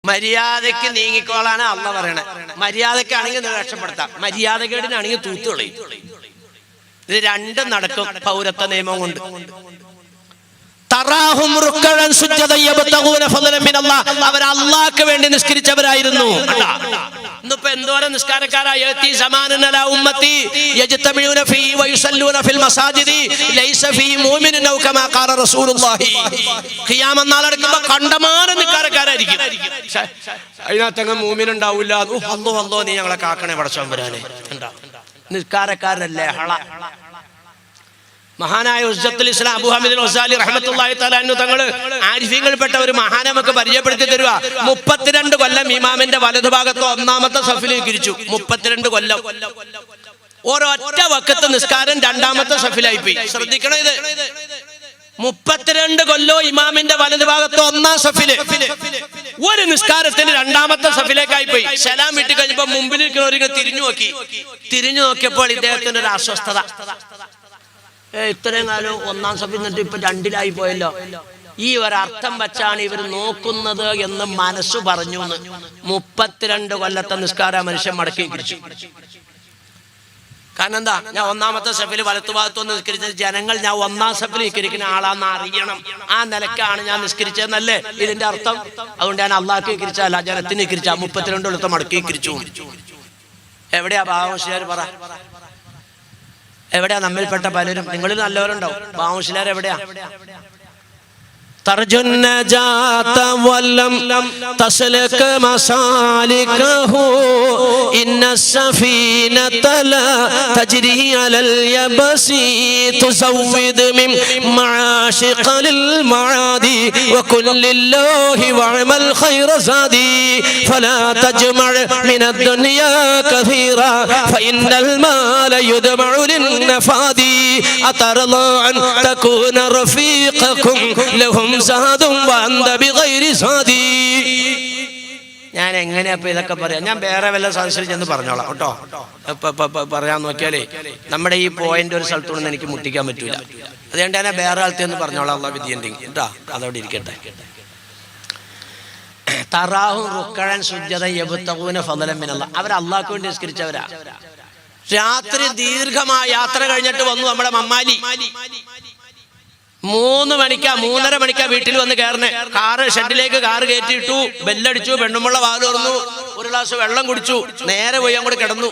മര്യാദയ്ക്ക് നീങ്ങിക്കോളാണ് അള്ളാഹ് പറയണേ. മര്യാദക്കാണെങ്കിൽ രക്ഷപ്പെടുത്താം, മര്യാദകേടിനാണെങ്കിൽ തൂത്തുകളയും. ഇത് രണ്ടും നടക്കും പൗരത്വ നിയമം കൊണ്ട്. അവർ അള്ളാഹ്ക്ക് വേണ്ടി നിസ്കരിച്ചവരായിരുന്നു. ഇന്നിപ്പോ എന്തോരം നിസ്കാരക്കാരായ കണ്ടമാനം നിസ്കാരക്കാരായിരിക്കും. അതിനകത്തങ്ങ് മൂമിനുണ്ടാവില്ല. അല്ലോ അല്ലോ നീ ഞങ്ങളെ കാക്കണേ പടച്ചോൻ വരാനേ. നിസ്കാരക്കാരന്റെ ലഹള. മഹാനായ ഉസ്സത്തുൽ ഇസ്ലാം അബൂ ഹമീദ് ഗസാലി റഹ്മത്തുള്ളാഹി തആല അൻഹു തങ്ങൾ ആരിഫീങ്ങളിൽപ്പെട്ട ഒരു മഹാനെ നമുക്ക് പരിചയപ്പെടുത്തി തരുക. 32 കൊല്ലം ഇമാമിന്റെ വലതുഭാഗത്ത് ഒന്നാമത്തെ സഫിലേക്ക് ഇരിച്ചു. 32 കൊല്ലം ഒരൊറ്റ വഖത്ത് നിസ്കാരം രണ്ടാമത്തെ സഫിലായി പോയി. ശ്രദ്ധിക്കണം, ഇത് 32 കൊല്ലോ ഇമാമിന്റെ വലതുഭാഗത്ത് ഒന്നാം സഫില്, ഒരു നിസ്കാരത്തിന് രണ്ടാമത്തെ സഫിലേക്കായി പോയി. സലാം വിട്ട് കഴിഞ്ഞപ്പോ മുമ്പിൽ ഇരിക്കുന്നവരിങ്ങനെ തിരിഞ്ഞു നോക്കിയപ്പോൾ ഇദ്ദേഹത്തിന് ഒരു അസ്വസ്ഥത. ഇത്രയും കാലം ഒന്നാം സഫിൽ നിന്നിട്ട് ഇപ്പൊ 2ലായി പോയല്ലോ. ഈ ഒരർത്ഥം വെച്ചാണ് ഇവർ നോക്കുന്നത് എന്ന് മനസ്സ് പറഞ്ഞു. 32 കൊല്ലത്തെ നിസ്കാര മനുഷ്യൻ മടക്കി പിടിച്ചു. കാരണം എന്താ? ഞാൻ ഒന്നാമത്തെ സഫിൽ വലത്തുഭാഗത്തൊന്ന് നിസ്കരിച്ചത് ജനങ്ങൾ ഞാൻ ഒന്നാം സഫിൽ നിസ്കരിക്കുന്ന ആളാന്ന് അറിയണം. ആ നിലക്കാണ് ഞാൻ നിസ്കരിച്ചതെന്നല്ലേ ഇതിന്റെ അർത്ഥം. അതുകൊണ്ട് ഞാൻ അള്ളാഹ്ക്ക് നിസ്കരിച്ചല്ല, ജനത്തിന് നിസ്കരിച്ച. 32 കൊല്ലത്തെ മടക്കി നിസ്കരിച്ചു. എവിടെയാ ബാബുശ്ശേർ പറ? എവിടെയാ നമ്മിൽപ്പെട്ട പലരും? നിങ്ങളിൽ നല്ലവരുണ്ടാവും. ബാബുശ്ശേർ എവിടെയാ? ترجو النجاة ولم تسلك مسالكه إن السفينة لا تجري على اليبس تزود من معاشق للمعادي وكل لله واعمل خير زادي فلا تجمع من الدنيا كثيرا فإن المال يدمع للنفادي أترضى أن تكون رفيقكم لهم ഞാൻ എങ്ങനെയാ ഇതൊക്കെ പറയാം? ഞാൻ വേറെ വല്ല സദസ്സിൽ ചെന്ന് പറഞ്ഞോളാം കേട്ടോ. പറയാൻ നോക്കിയാലേ നമ്മുടെ ഈ പോയിന്റ് ഒരു സ്ഥലത്തുനിന്ന് എനിക്ക് മുട്ടിക്കാൻ പറ്റൂല. അതുകൊണ്ട് ഞാൻ വേറെ ആൾത്തേന്ന് പറഞ്ഞോളാം. അള്ളാഹ് വിധിയുണ്ടെങ്കിൽ കേട്ടോ, അതോടെ ഇരിക്കട്ടെ. തറാഹും റുക്കഅൻ സുജ്ജദൻ യബ്തഗൂന ഫളലൻ മിനല്ലാഹ്. അവർ അള്ളാഹ്ക്ക് വേണ്ടി നിസ്കരിച്ചവരാ. രാത്രി ദീർഘമായ യാത്ര കഴിഞ്ഞിട്ട് വന്നു നമ്മുടെ മമ്മാലി. 3:30 മണിക്കാ വീട്ടിൽ വന്ന് കയറണേ. ഷെഡിലേക്ക് കാറ് കയറ്റിയിട്ടു, ബെല്ലടിച്ചു, പെണ്ണുമുള്ള വാല് തുറന്നു, ഒരു ഗ്ലാസ് വെള്ളം കുടിച്ചു, നേരെ പോയി അങ്ങോട്ട് കിടന്നു.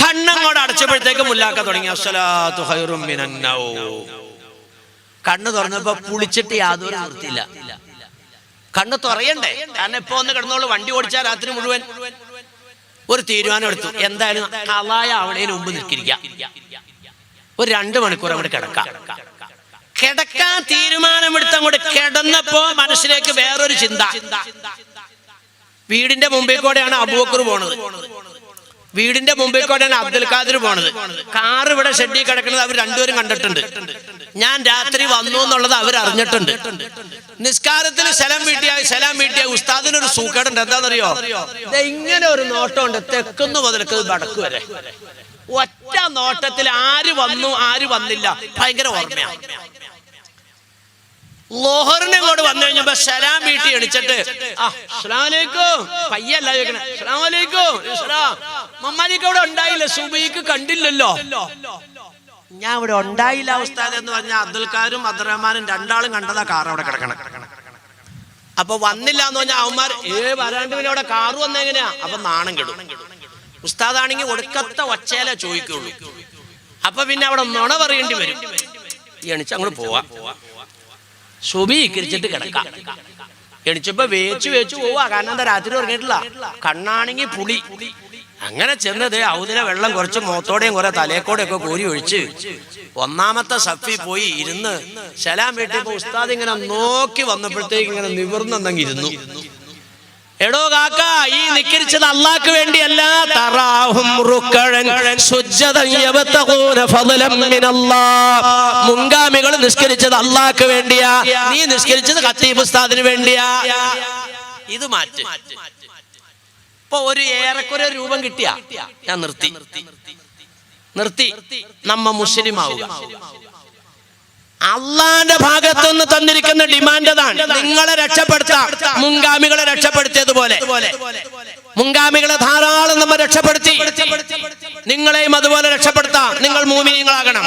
കണ്ണങ്ങോട്ട് അടച്ചപ്പോഴത്തേക്ക് മുല്ലാക്ക തുടങ്ങി അസ്സലാത്തു ഖൈറും മിനൻ നൗം. കണ്ണ് തുറന്നപ്പോ പുളിച്ചിട്ട് യാതൊരു നിർത്തിയില്ല. കണ്ണ് തുറയണ്ടേ? കാരണം ഇപ്പൊ ഒന്ന് കിടന്നോളൂ, വണ്ടി ഓടിച്ചാൽ രാത്രി മുഴുവൻ. ഒരു തീരുമാനം എടുത്തു, എന്തായാലും ഖളായ ആവണേന് മുമ്പ് നിൽക്കിരിക്കാം, ഒരു 2 മണിക്കൂർ അങ്ങോട്ട് കിടക്കാം. കിടക്കാൻ തീരുമാനമെടുത്ത് അങ്ങോട്ട് കിടന്നപ്പോ മനസ്സിലേക്ക് വേറൊരു ചിന്ത. വീടിന്റെ മുമ്പിൽ കൂടെയാണ് അബൂബക്കർ പോണത്, വീടിന്റെ മുമ്പിൽ കൂടെയാണ് അബ്ദുൽ ഖാദിർ പോണത്. കാർ ഇവിടെ ഷെഡിൽ കിടക്കുന്നത് അവർ രണ്ടുപേരും കണ്ടിട്ടുണ്ട്. ഞാൻ രാത്രി വന്നു എന്നുള്ളത് അവർ അറിഞ്ഞിട്ടുണ്ട്. നിസ്കാരത്തിൽ സലാം വീട്ടിയ ഉസ്താദിനൊരു സൂക്കേടുണ്ട്. എന്താണെന്നറിയോ? ഇങ്ങനെ ഒരു നോട്ടമുണ്ട്, തെക്കുന്ന് മുതൽക്ക് വടക്ക് വരെ. ഒറ്റ നോട്ടത്തിൽ ആര് വന്നു ആര് വന്നില്ല ഭയങ്കര ഓർമ്മയാണ്. ലോഹറിനെ കൊണ്ട് വന്നു കഴിഞ്ഞപ്പോ സലാം വീട്ടി എണിച്ചിട്ട് അസ്സലാമലൈക്കും പയ്യല്ല ചോദിക്കണേ, അസ്സലാമലൈക്കും മമ്മാലിക്ക് അവിടെ ഉണ്ടായില്ല, സുബൈക്ക് കണ്ടില്ലല്ലോ. ഞാൻ ഇവിടെ ഉണ്ടായില്ല ഉസ്താദ് എന്ന് പറഞ്ഞാൽ അബ്ദുൽ ഖാദറും അബ്ദുറഹ്മാനും രണ്ടാളും കണ്ടതാ കാർ അവിടെ കിടക്കണം. അപ്പൊ വന്നില്ല എന്ന് പറഞ്ഞാൽ അവന്മാർ വരാണ്ട് പിന്നെ അവിടെ കാറ് വന്നെങ്ങനെയാ? അപ്പൊ നാണം കെടും. ഉസ്താദാണെങ്കിൽ ഒടുക്കത്തെ ഒച്ചയില ചോദിക്കുള്ളൂ. അപ്പൊ പിന്നെ അവിടെ നുണ പറയേണ്ടി വരും. എണിച്ച് അങ്ങോട്ട് പോവാ, സുബഹിക്കരിച്ചിട്ട് കിടക്കാം. എണിച്ചപ്പോ വേച്ചു പോവാ. കാരണം എന്താ? രാത്രി ഉറങ്ങിയിട്ടില്ല. കണ്ണാണെങ്കിൽ പുളി. അങ്ങനെ ചെന്നത് ഔദിന വെള്ളം കുറച്ച് മുഖത്തോടെയും കുറെ തലേക്കോടെയൊക്കെ കോരി ഒഴിച്ച് ഒന്നാമത്തെ സഫി പോയി ഇരുന്ന് സലാം വീട്ടിൽ ഉസ്താദ് ഇങ്ങനെ നോക്കി വന്നപ്പോഴത്തേക്ക് ഇങ്ങനെ നിവർന്നെന്നെങ്കിൽ ഇരുന്നു. എടോ കാക്ക, ഈ നിക്കരിച്ചത് അള്ളാഹ്ക്ക് വേണ്ടിയല്ല. തറാഹും റുക്കഅൻ സുജ്ജദൻ യബ്തഗൂന ഫളലൻ മിനല്ലാഹ്. മുൻഗാമികൾ നിസ്കരിച്ചത് അള്ളാഹ്ക്ക് വേണ്ടിയാ, നീ നിസ്കരിച്ചത് ഖത്തീബ് ഉസ്താദിന് വേണ്ടിയാ. ഇത് മാറ്റ്. ഇപ്പൊ ഒരു ഏറെക്കുറെ രൂപം കിട്ടിയ ഞാൻ നിർത്തി നമ്മ മുസ്ലിം ആവുക. അള്ളാന്റെ ഭാഗത്തുനിന്ന് തന്നിരിക്കുന്ന ഡിമാൻഡ് അതാണ്. നിങ്ങളെ രക്ഷപ്പെടുത്താം, മുൻഗാമികളെ രക്ഷപ്പെടുത്തിയത് പറഞ്ഞതുപോലെ മുൻഗാമികളെ ധാരാളം നമ്മൾ രക്ഷപ്പെടുത്തി. നിങ്ങളെയും അതുപോലെ രക്ഷപ്പെടുത്താം. നിങ്ങൾ മൂമിനീങ്ങളാകണം.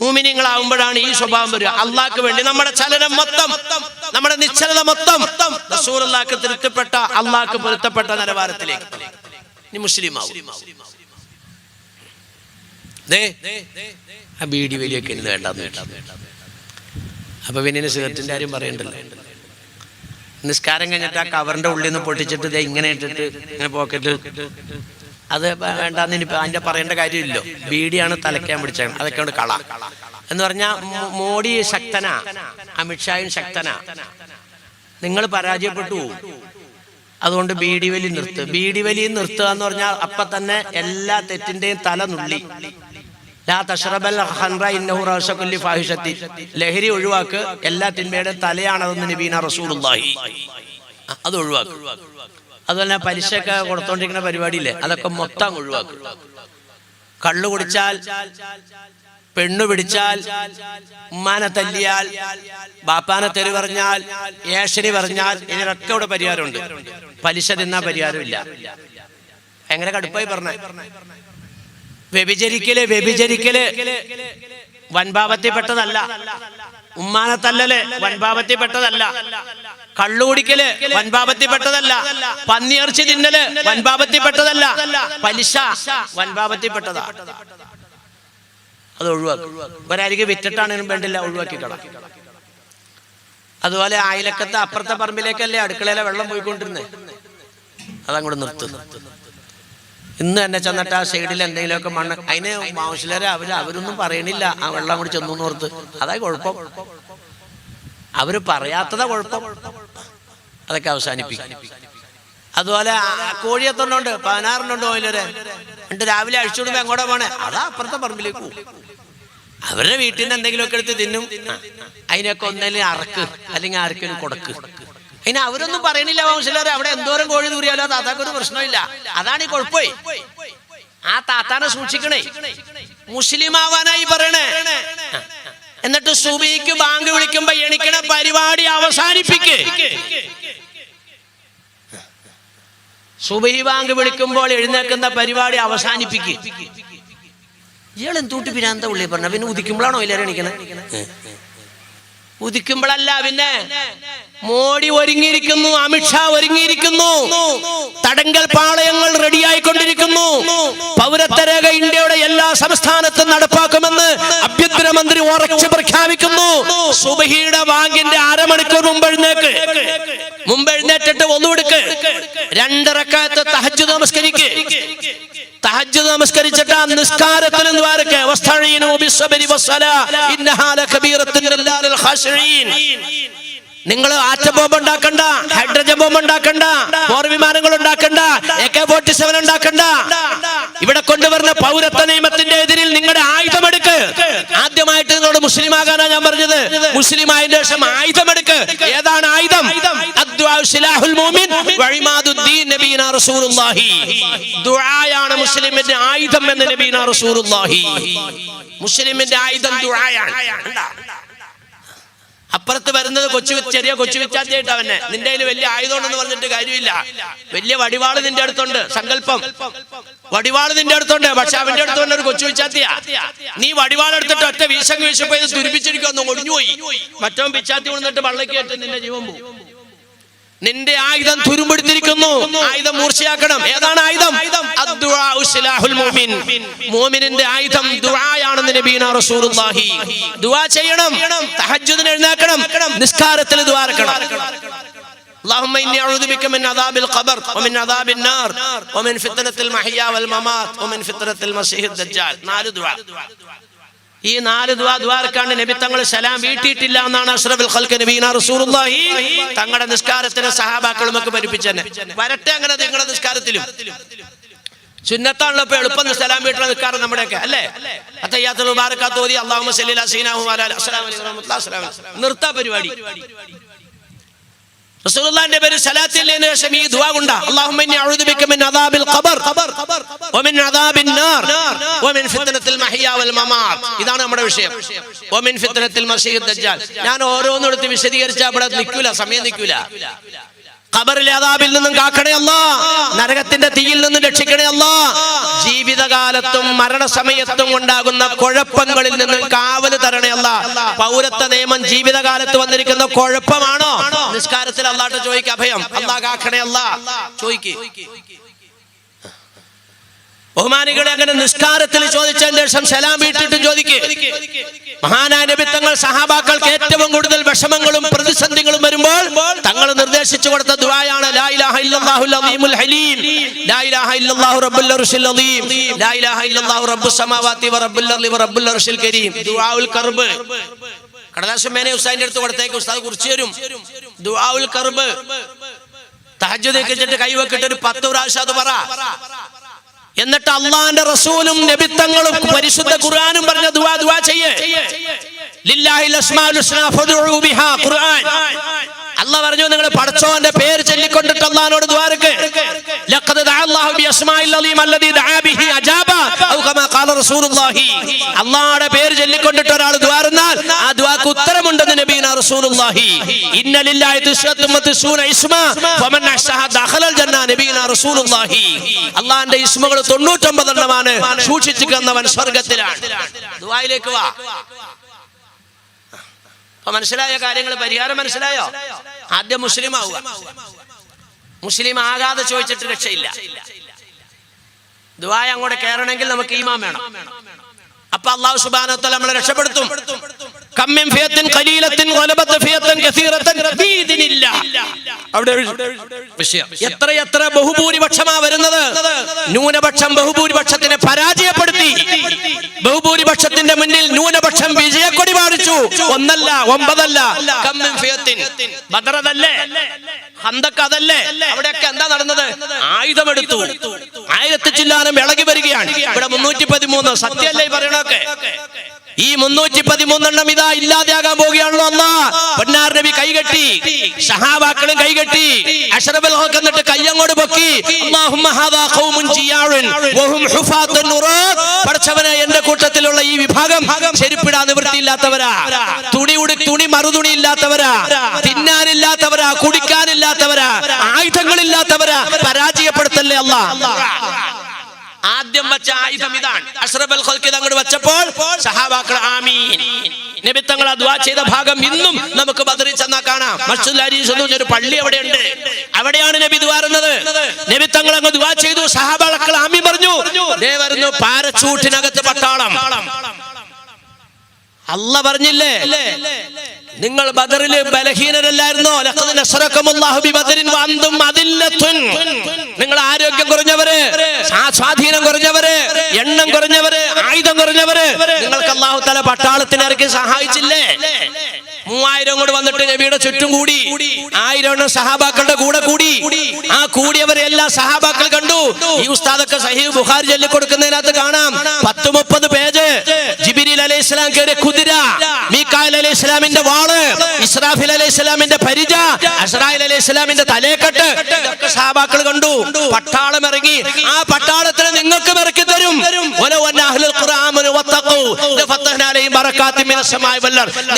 മൂമിനീങ്ങളാവുമ്പോഴാണ് ഈ സ്വഭാവം വരിക. അള്ളാഹ്ക്ക് വേണ്ടി നമ്മുടെ ചലനം മൊത്തം, നമ്മുടെ നിശ്ചലത മൊത്തം റസൂലുള്ളാഹിക്ക് തൃപ്തിപ്പെട്ട, അള്ളാഹ്ക്ക് പൊരുത്തപ്പെട്ട നിലവാരത്തിലേക്ക് നീ മുസ്ലിം ആവും. ആ ബീഡി വലിയൊക്കെ ഇന്ന് വേണ്ടെന്ന്. അപ്പൊ പിന്നെ സിഗരറ്റിന്റെ കാര്യം പറയണ്ടല്ലോ. നിസ്കാരം കഴിഞ്ഞിട്ട് ആ കവറിന്റെ ഉള്ളിൽ നിന്ന് പൊട്ടിച്ചിട്ട് ഇങ്ങനെ ഇട്ടിട്ട് ഇങ്ങനെ പോക്കറ്റിൽ, അത് വേണ്ടാന്ന് ഇനിയിപ്പോ അതിന്റെ പറയേണ്ട കാര്യമില്ലല്ലോ. ബീഡിയാണ് തലയ്ക്കാൻ പിടിച്ചത്, അതൊക്കെ കൊണ്ട് കള എന്ന് പറഞ്ഞാൽ മോഡി ശക്തനാ, അമിത്ഷായും ശക്തനാ, നിങ്ങൾ പരാജയപ്പെട്ടു. അതുകൊണ്ട് ബീഡി വലി നിർത്തുക. ബീഡി വലി നിർത്തുക എന്ന് പറഞ്ഞാൽ അപ്പൊ തന്നെ എല്ലാ തെറ്റിന്റെയും തല നുള്ളി. ലാ തശ്റബൽ ഖംറ ഇന്നഹു റഅസ കുല്ലി ഫാഹിഷത്തി. ലഹരി ഒഴിവാക്ക്, എല്ലാ തിന്മയുടെയും തലയാണതെന്ന് നബീന റസൂലുള്ളാഹി. അത് ഒഴിവാക്കും. അതുപോലെ പലിശയൊക്കെ കൊടുത്തോണ്ടിരിക്കുന്ന പരിപാടിയില്ലേ, അതൊക്കെ മൊത്തം ഒഴിവാക്കും. കള്ളു കുടിച്ചാൽ, പെണ്ണു പിടിച്ചാൽ, ഉമ്മാനെ തല്ലിയാൽ, ബാപ്പാനെ തെറി പറഞ്ഞാൽ, ഏഷണി പറഞ്ഞാൽ, ഇതിനൊക്കെ ഇവിടെ പരിഹാരമുണ്ട്. പലിശ തിന്നാ പരിഹാരമില്ല. എങ്ങനെ കടുപ്പായി പറഞ്ഞ വ്യഭിചരിക്കല് വൻപാപത്തിൽപ്പെട്ടതല്ല. ഉമ്മാനെ തല്ലല് വൻപാപത്തിൽപ്പെട്ടതല്ല. കള്ളുകുടിക്കല് വൻപാപത്തിൽപ്പെട്ടതല്ല. പന്നിയിറച്ചി തിന്നല് വൻപാപത്തിൽപ്പെട്ടതല്ല. പലിശ വൻപാപത്തിൽപ്പെട്ടതാ. അത് ഒഴിവാക്കും. ഒരാൾക്ക് വിറ്റിട്ടാണെങ്കിലും വേണ്ടില്ല, ഒഴിവാക്കിക്കളാം. അതുപോലെ അയലക്കത്തെ അപ്പുറത്തെ പറമ്പിലേക്കല്ലേ അടുക്കളയിലെ വെള്ളം പോയിക്കൊണ്ടിരുന്നേ, അതങ്ങോട്ട് നിർത്തും. ഇന്ന് തന്നെ ചെന്നിട്ട് ആ സൈഡിൽ എന്തെങ്കിലുമൊക്കെ മണ്ണ്, അതിന് മൗസിലരെ അവരൊന്നും പറയണില്ല, ആ വെള്ളം കൂടി ചെന്നു ഓർത്ത്. അതാ കുഴപ്പം, അവര് പറയാത്തതാ കുഴപ്പം. അതൊക്കെ അവസാനിപ്പിക്കും. അതുപോലെ കോഴിയെത്തൊണ്ടുണ്ട്, 16 ഓയിലരെ എന്നിട്ട് രാവിലെ അഴിച്ചുവിടുമ്പോ എങ്ങോട്ടാ പോണേ, അതാ അപ്പുറത്തെ പറമ്പിലേക്ക് പോകും. അവരുടെ വീട്ടിൽ നിന്ന് എന്തെങ്കിലുമൊക്കെ എടുത്ത് തിന്നും. അതിനൊക്കെ ഒന്നേലും അറക്ക്, അല്ലെങ്കിൽ ആർക്കെങ്കിലും കൊടുക്ക്. അതിന് അവരൊന്നും പറയണില്ല വംശലരെ. അവിടെ എന്തോരം കോഴി ദൂരിയാലോ താത്താക്കൊരു പ്രശ്നമില്ല. അതാണ് ഈ കുഴപ്പമേ. ആ താത്താനെ സൂക്ഷിക്കണേ, മുസ്ലിം ആവാനായി പറയണേ. എന്നിട്ട് സുബഹിക്ക് ബാങ്ക് വിളിക്കുമ്പോ എണിക്കണ പരിപാടി അവസാനിപ്പിക്ക്. സുബഹി ബാങ്ക് വിളിക്കുമ്പോൾ എഴുന്നേൽക്കുന്ന പരിപാടി അവസാനിപ്പിക്ക്. ഇയാൾ എന്തൂട്ടി പിരാന്ത ഉള്ളി പറഞ്ഞ, പിന്നെ ഉദിക്കുമ്പോഴാണോ എല്ലാവരും എണിക്കണേ? ഉദിക്കുമ്പോഴല്ല, പിന്നെ മോഡി ഒരുങ്ങിയിരിക്കുന്നു, അമിത്ഷാ ഒരുങ്ങിയിരിക്കുന്നു, തടങ്കൽ പാളയങ്ങൾ റെഡിയായിക്കൊണ്ടിരിക്കുന്നു. പൗരത്വ രേഖ ഇന്ത്യയുടെ എല്ലാ സംസ്ഥാനത്തും നടപ്പാക്കുമെന്ന് ആഭ്യന്തരമന്ത്രി ഉറച്ചു പ്രഖ്യാപിക്കുന്നു. സുബഹിയുടെ ബാങ്കിന്റെ അരമണിക്കൂർ മുമ്പ് എഴുന്നേറ്റിട്ട് ഒന്നുകൊടുക്ക്. 2 റക്അത്ത് തഹജ്ജുദ് നമസ്കരിക്ക്. തഹജ്ജുദ് നമസ്കരിച്ചിട്ട് ആ നിസ്കാരത്തിൽ ദ്വാരക്ക് വസ്തഈനു ബിസ്സബ്രി വസ്സലാ ഇന്നഹാ ലകബീറത്തുൻ ലിൽ ഖാശിഈൻ. നിങ്ങൾ ആറ്റം ബോംബ് ഉണ്ടാക്കണ്ട, ഹൈഡ്രജൻ ബോംബ് ഉണ്ടാക്കണ്ട, പോർ വിമാനങ്ങൾ ഉണ്ടാക്കണ്ട, AK-47 ഉണ്ടാക്കണ്ട. ഇവിടെ കൊണ്ടുവരുന്ന പൗരത്വ നിയമത്തിന്റെ എതിരിൽ നിങ്ങളുടെ ആയുധമെടുക്ക്. ആദ്യമായിട്ട് നിങ്ങളോട് മുസ്ലിം ആകാനാ ഞാൻ പറഞ്ഞത്. മുസ്ലിം ആയതിനു ശേഷം ആയുധമെടുക്ക്. ഏതാണ് ആയുധം? അദ്ദുആ സിലാഹുൽ മുഅ്മിൻ വഇമാദുദ്ദീൻ നബീന റസൂലുള്ളാഹി. ദുആയാണ് മുസ്ലിമിന്റെ ആയുധം എന്ന് നബീന റസൂലുള്ളാഹി. മുസ്ലിമിന്റെ ആയുധം ദുആയാണ്. അപ്പുറത്ത് വരുന്നത് ചെറിയ കൊച്ചു വിച്ചാത്തിയായിട്ട് അവനെ, നിന്റെ കയ്യിൽ വലിയ ആയുധമുണ്ടെന്ന് പറഞ്ഞിട്ട് കാര്യമില്ല. വലിയ വടിവാള് നിന്റെ അടുത്തുണ്ട്, സങ്കല്പം വടിവാള് നിന്റെ അടുത്തുണ്ട്. പക്ഷെ അവന്റെ അടുത്ത് തന്നെ ഒരു കൊച്ചു വിച്ചാത്തിയാ. നീ വടിവാളെടുത്തിട്ട് ഒറ്റ വീശപ്പോ ഇത് തുരുപ്പിച്ചിരിക്കുന്നു, ഒടിഞ്ഞുപോയി. മറ്റവൻ പിച്ചാത്തി കൊണ്ടിട്ട് വള്ളക്ക് കയറ്റി നിന്റെ ജീവൻ പോകും. നിന്റെ ആയുധം തുരുമ്പെടുത്തിരിക്കുന്നു. ആയുധം മൂർച്ചയാക്കണം. ഏതാണ് ആയുധം? അദ്ദുആഉ സിലാഹുൽ മുഅ്മിൻ. മുഅ്മിനിന്റെ ആയുധം ദുആയാണെന്ന് നബീന റസൂലുള്ളാഹി. ദുആ ചെയ്യണം, തഹജ്ജുദിന് എഴുന്നേൽക്കണം, നിസ്കാരത്തിൽ ദുആ ഇറക്കണം. اللهم إني أعوذ بك من عذاب القبر ومن عذاب النار ومن فتنة المحيا والممات ومن فتنة المسيح الدجال. 4 ദുആ. ഈ 4 ദുആർക്കാണ് നബി തങ്ങൾ സലാം വീട്ടിയിട്ടില്ല എന്നാണ് അഷ്റഫുൽ ഖൽഖ് നബീന റസൂലുള്ളാഹി തങ്ങളുടെ നിസ്കാരത്തിന് സഹാബാക്കളുമൊക്കെ പഠിപ്പിച്ചെന്നെ. വരട്ടെ അങ്ങനെ നിങ്ങളുടെ നിസ്കാരത്തിലും. സുന്നത്താണല്ലോ ഇപ്പൊ എളുപ്പം സലാം വീട്ടിലെ നിസ്കാരം നമ്മുടെയൊക്കെ അല്ലേ? അത്തഹിയ്യാത്തുൽ മുബാറകാത്ത് ഓതി അല്ലാഹുമ്മ സല്ലി അലാ സയ്യിദിനാ മുഹമ്മദ് അസ്സലാമു അലൈക്കും വറഹ്മത്തുള്ളാഹി. നിർത്താ പരിപാടി. റസൂലുള്ളാഹിന്റെ പേര് സലാത്തില്ലതിന് ശേഷം ഈ ദുആ കൊണ്ട അല്ലാഹുമ്മ ഇന്നി അഊദു ബിക മിൻ അദാബിൽ ഖബർ വമിൻ അദാബിൻ നാർ വമിൻ ഫിത്നത്തിൽ മഹ്യാ വൽ മമാത്. ഇതാണ് നമ്മുടെ വിഷയം. വമിൻ ഫിത്നത്തിൽ മസീഹ് ദജ്ജാൽ. ഞാൻ ഓരോന്നും എടുത്ത് വിശദീകരിച്ചാൽ ഇവിടെ നിൽക്കൂല, സമയം നിൽക്കൂല. ഖബറിലെ അദാബിൽ നിന്നും കാക്കണേ അല്ലാ, നരകത്തിന്റെ തീയിൽ നിന്നും രക്ഷിക്കണേ അല്ലാ, ജീവിതകാലത്തും മരണസമയത്തും ഉണ്ടാകുന്ന കുഴപ്പങ്ങളിൽ നിന്നും കാവല് തരണേ അല്ലാ. പൗരത്വ നിയമം ജീവിതകാലത്ത് വന്നിരിക്കുന്ന കുഴപ്പമാണോ? നിസ്കാരത്തിൽ അല്ലാഹുവിനോട് ചോദിക്കുക, അഭയം അല്ലാഹ് കാക്കണേ അല്ലാ ചോദിക്ക്. ബഹുമാനികളെ, അങ്ങനെ നിസ്കാരത്തിൽ ചോദിച്ചതിന് ശേഷം സലാം വീട്ടിട്ട് ചോദിക്ക്. മഹാനായ നബി തങ്ങൾ സഹാബാക്കൾക്ക് ഏറ്റവും കൂടുതൽ വിഷമങ്ങളും പ്രതിസന്ധികളും വരുമ്പോൾ തങ്ങൾ നിർദ്ദേശിച്ചു കൊടുത്ത ദുആയാണ് ലാ ഇലാഹ ഇല്ലല്ലാഹുൽ അലീമുൽ ഹലീം, ലാ ഇലാഹ ഇല്ലല്ലാഹു റബ്ബുൽ അർശിൽ അദീം, ലാ ഇലാഹ ഇല്ലല്ലാഹു റബ്ബുസ് സമാവാതി വ റബ്ബുൽ അർളി വ റബ്ബുൽ അർശിൽ കരീം. ദുആഉൽ കർബ് കടലാസ് മേനെ ഉസ്താദിന്റെ അടുത്ത് കൊടുത്തേക്ക്, ഉസ്താദ് കുറിച്ച് തരും. ദുആഉൽ കർബ് തഹജ്ജുദ് കഴിഞ്ഞിട്ട് കൈവെക്കിട്ട് ഒരു 10 പ്രാവശ്യം അത് പറ. എന്നിട്ട് അള്ളാന്റെ റസൂലും നബിത്തങ്ങളും പരിശുദ്ധ ഖുർആനും പറഞ്ഞ ദുആ ചെയ്യേ. ലില്ലാഹിൽ അസ്മാഉൽ ഹുസ്നാ ഫദ്ഉ ബിഹാ. ഖുർആൻ അല്ലാഹ് പറഞ്ഞു, നിങ്ങൾ പടച്ചോന്റെ പേര് ചൊല്ലിക്കൊണ്ടിട്ട് അല്ലാഹുവോട് ദുആ എടുക്ക്. ലഖദ് ദഅ അല്ലാഹു ബി അസ്മാഇൽ അലീം അല്ലദീ ദഅ ബിഹി അജാബ ഔ കമാ ഖാല റസൂലുള്ളാഹി. അല്ലാഹുടെ പേര് ചൊല്ലിക്കൊണ്ടിട്ട് ഒരാൾ ദുആ ഇരുന്നാൽ ആ ദുആക്ക് ഉത്തരമുണ്ടെന്ന് നബിയുനാ റസൂലുള്ളാഹി. ഇന്ന ലില്ലാഹി തിസ്അത്തും വതിസ്ഊന ഇസ്മാ ഫമൻ അഹ്സഹ ദഖലൽ ജന്ന. നബിയുനാ റസൂലുള്ളാഹി. അല്ലാഹുവിന്റെ ഇസ്മുകൾ 99 എണ്ണമാണ്, സൂക്ഷിച്ചുവന്നവൻ സ്വർഗ്ഗത്തിലാണ്. ദുആയിലേക്ക് വാ. മനസ്സിലായ കാര്യങ്ങൾ, പരിഹാരം മനസ്സിലായോ? ആദ്യം മുസ്ലിം ആവുക. മുസ്ലിം ആകാതെ ചോദിച്ചിട്ട് രക്ഷയില്ല. ദുആ അങ്ങോട്ട് കയറണമെങ്കിൽ നമുക്ക് ഈമാൻ വേണം. അപ്പൊ അല്ലാഹു സുബ്ഹാനഹു വ തആല നമ്മളെ രക്ഷപ്പെടുത്തും. കം മിൻ ഫിയത്തിൻ ഖലീലത്തിൻ ഗലബത ഫിയത്തൻ കസീറത്തൻ ബിഇദ്നില്ലാഹ്. അവിടെ വിഷയം എത്ര ബഹുഭൂരിപക്ഷമാ വരുന്നത്. ന്യൂനപക്ഷം ബഹുഭൂരിപക്ഷത്തിനെ പരാജയപ്പെടുത്തി. ബഹുഭൂരിപക്ഷത്തിന്റെ മുന്നിൽ ന്യൂനപക്ഷം വിജയക്കൊടി പാറിച്ചു. 1 അല്ല 9 അല്ല. കം മിൻ ഫിയത്തിൻ ബദർ അതല്ലേ, ഖന്തഖ് അതല്ലേ, അവിടെയൊക്കെ എന്താ നടന്നത്? ആയുധമെടുത്തു. 1000 ചില്ലാനം ഇളകി വരികയാണ്. ഇവിടെ 313. സത്യമല്ലേ പറയണൊക്കെ? ഈ 313 എണ്ണം ഇതാ ഇല്ലാതെയാകാൻ പോവുകയാണല്ലോ. അല്ലാഹ് പൊന്നാർ നബി കൈകെട്ടി, സഹാബാക്കളും കൈകെട്ടി. അഷ്റഫുൽ ഖൽഖ് എന്നിട്ട് കയ്യങ്ങോട് പൊക്കി, അല്ലാഹുമ്മ ഹാദാ ഖൗമുൻ ജിയാഉൻ വഹും ഹുഫാത്തുൻ നുറാത്ത്. പടച്ചവനെ, എന്റെ കൂട്ടത്തിലുള്ള ഈ വിഭാഗം ചെരുപ്പിടാൻ നിവൃത്തിയില്ലാത്തവരാ, തുണി മറുതുണി ഇല്ലാത്തവരാ, തിന്നാനില്ലാത്തവരാ, കുടിക്കാനില്ലാത്തവരാ, ആയുധങ്ങളില്ലാത്തവരാ, പരാജയപ്പെടുത്തല്ലേ അല്ലാഹ്. ആദ്യം വെച്ച ആയുധം ഇതാണ്. അഷ്റഫുൽ ഖൽഖ് അങ്ങോട്ട് വെച്ചപ്പോൾ സഹാബാക്കൾ ആമീൻ. നബി തങ്ങൾ ദുആ ചെയ്ത ഭാഗം ഇന്നും നമുക്ക് ബദറിൽ ചെന്നാൽ കാണാം. മസ്ജിദുൽ അരീസ് എന്ന് ഒരു പള്ളി അവിടെയുണ്ട്. അവിടെയാണ് നബി ദുആ ചെയ്യുന്നത്. നബി തങ്ങൾ അങ്ങ് ദുആ ചെയ്തു, സഹാബാക്കൾ ആമീൻ പറഞ്ഞു. ദേ വരുന്നു പാരച്ചൂട്ടിനകത്ത് പട്ടാളം. അല്ലാഹ് പറഞ്ഞില്ലേ, നിങ്ങൾ ബദറില് ബലഹീനരല്ലായിരുന്നോ? ലഖദ് നസറകുമുല്ലാഹു ബിബദരിൻ വഅൻതും അദില്ലത്തുൻ. നിങ്ങൾ ആരോഗ്യം കുറഞ്ഞവര്, സ്വാധീനം കുറഞ്ഞവര്, എണ്ണം കുറഞ്ഞവര്, ആയുധം കുറഞ്ഞവര്, നിങ്ങൾക്ക് അല്ലാഹു തആല പട്ടാളത്തിനെ ഇറക്കി സഹായിച്ചില്ലേ? 3000 കൊണ്ട് വന്നിട്ട് നബിയുടെ ചുറ്റും കൂടി. 1000 സഹാബാക്കളുടെ കൂടെ കൂടി. ആ കൂടിയവരെ എല്ലാ സഹാബാക്കൾ കണ്ടു. ഈ ഉസ്താദൊക്കെ സഹീഹ് ബുഖാരി ചൊല്ലി കൊടുക്കുന്നതിനകത്ത് കാണാം 10-30 പേജ്. ജിബ്രീൽ അലൈഹിസ്സലാം കയറിയ കുതിര, മീകായിൽ അലൈഹിസ്സലാമിന്റെ വാള്, ഇസ്രാഫീൽ അലൈഹിസ്സലാമിന്റെ പരിച, അസ്രായിൽ അലൈഹിസ്സലാമിന്റെ തലേക്കെട്ട്, ഇതൊക്കെ സഹാബാക്കൾ കണ്ടു. പട്ടാളം ഇറങ്ങി. ആ പട്ടാളത്തിന് നിങ്ങൾക്ക് ഇറക്കി തരും.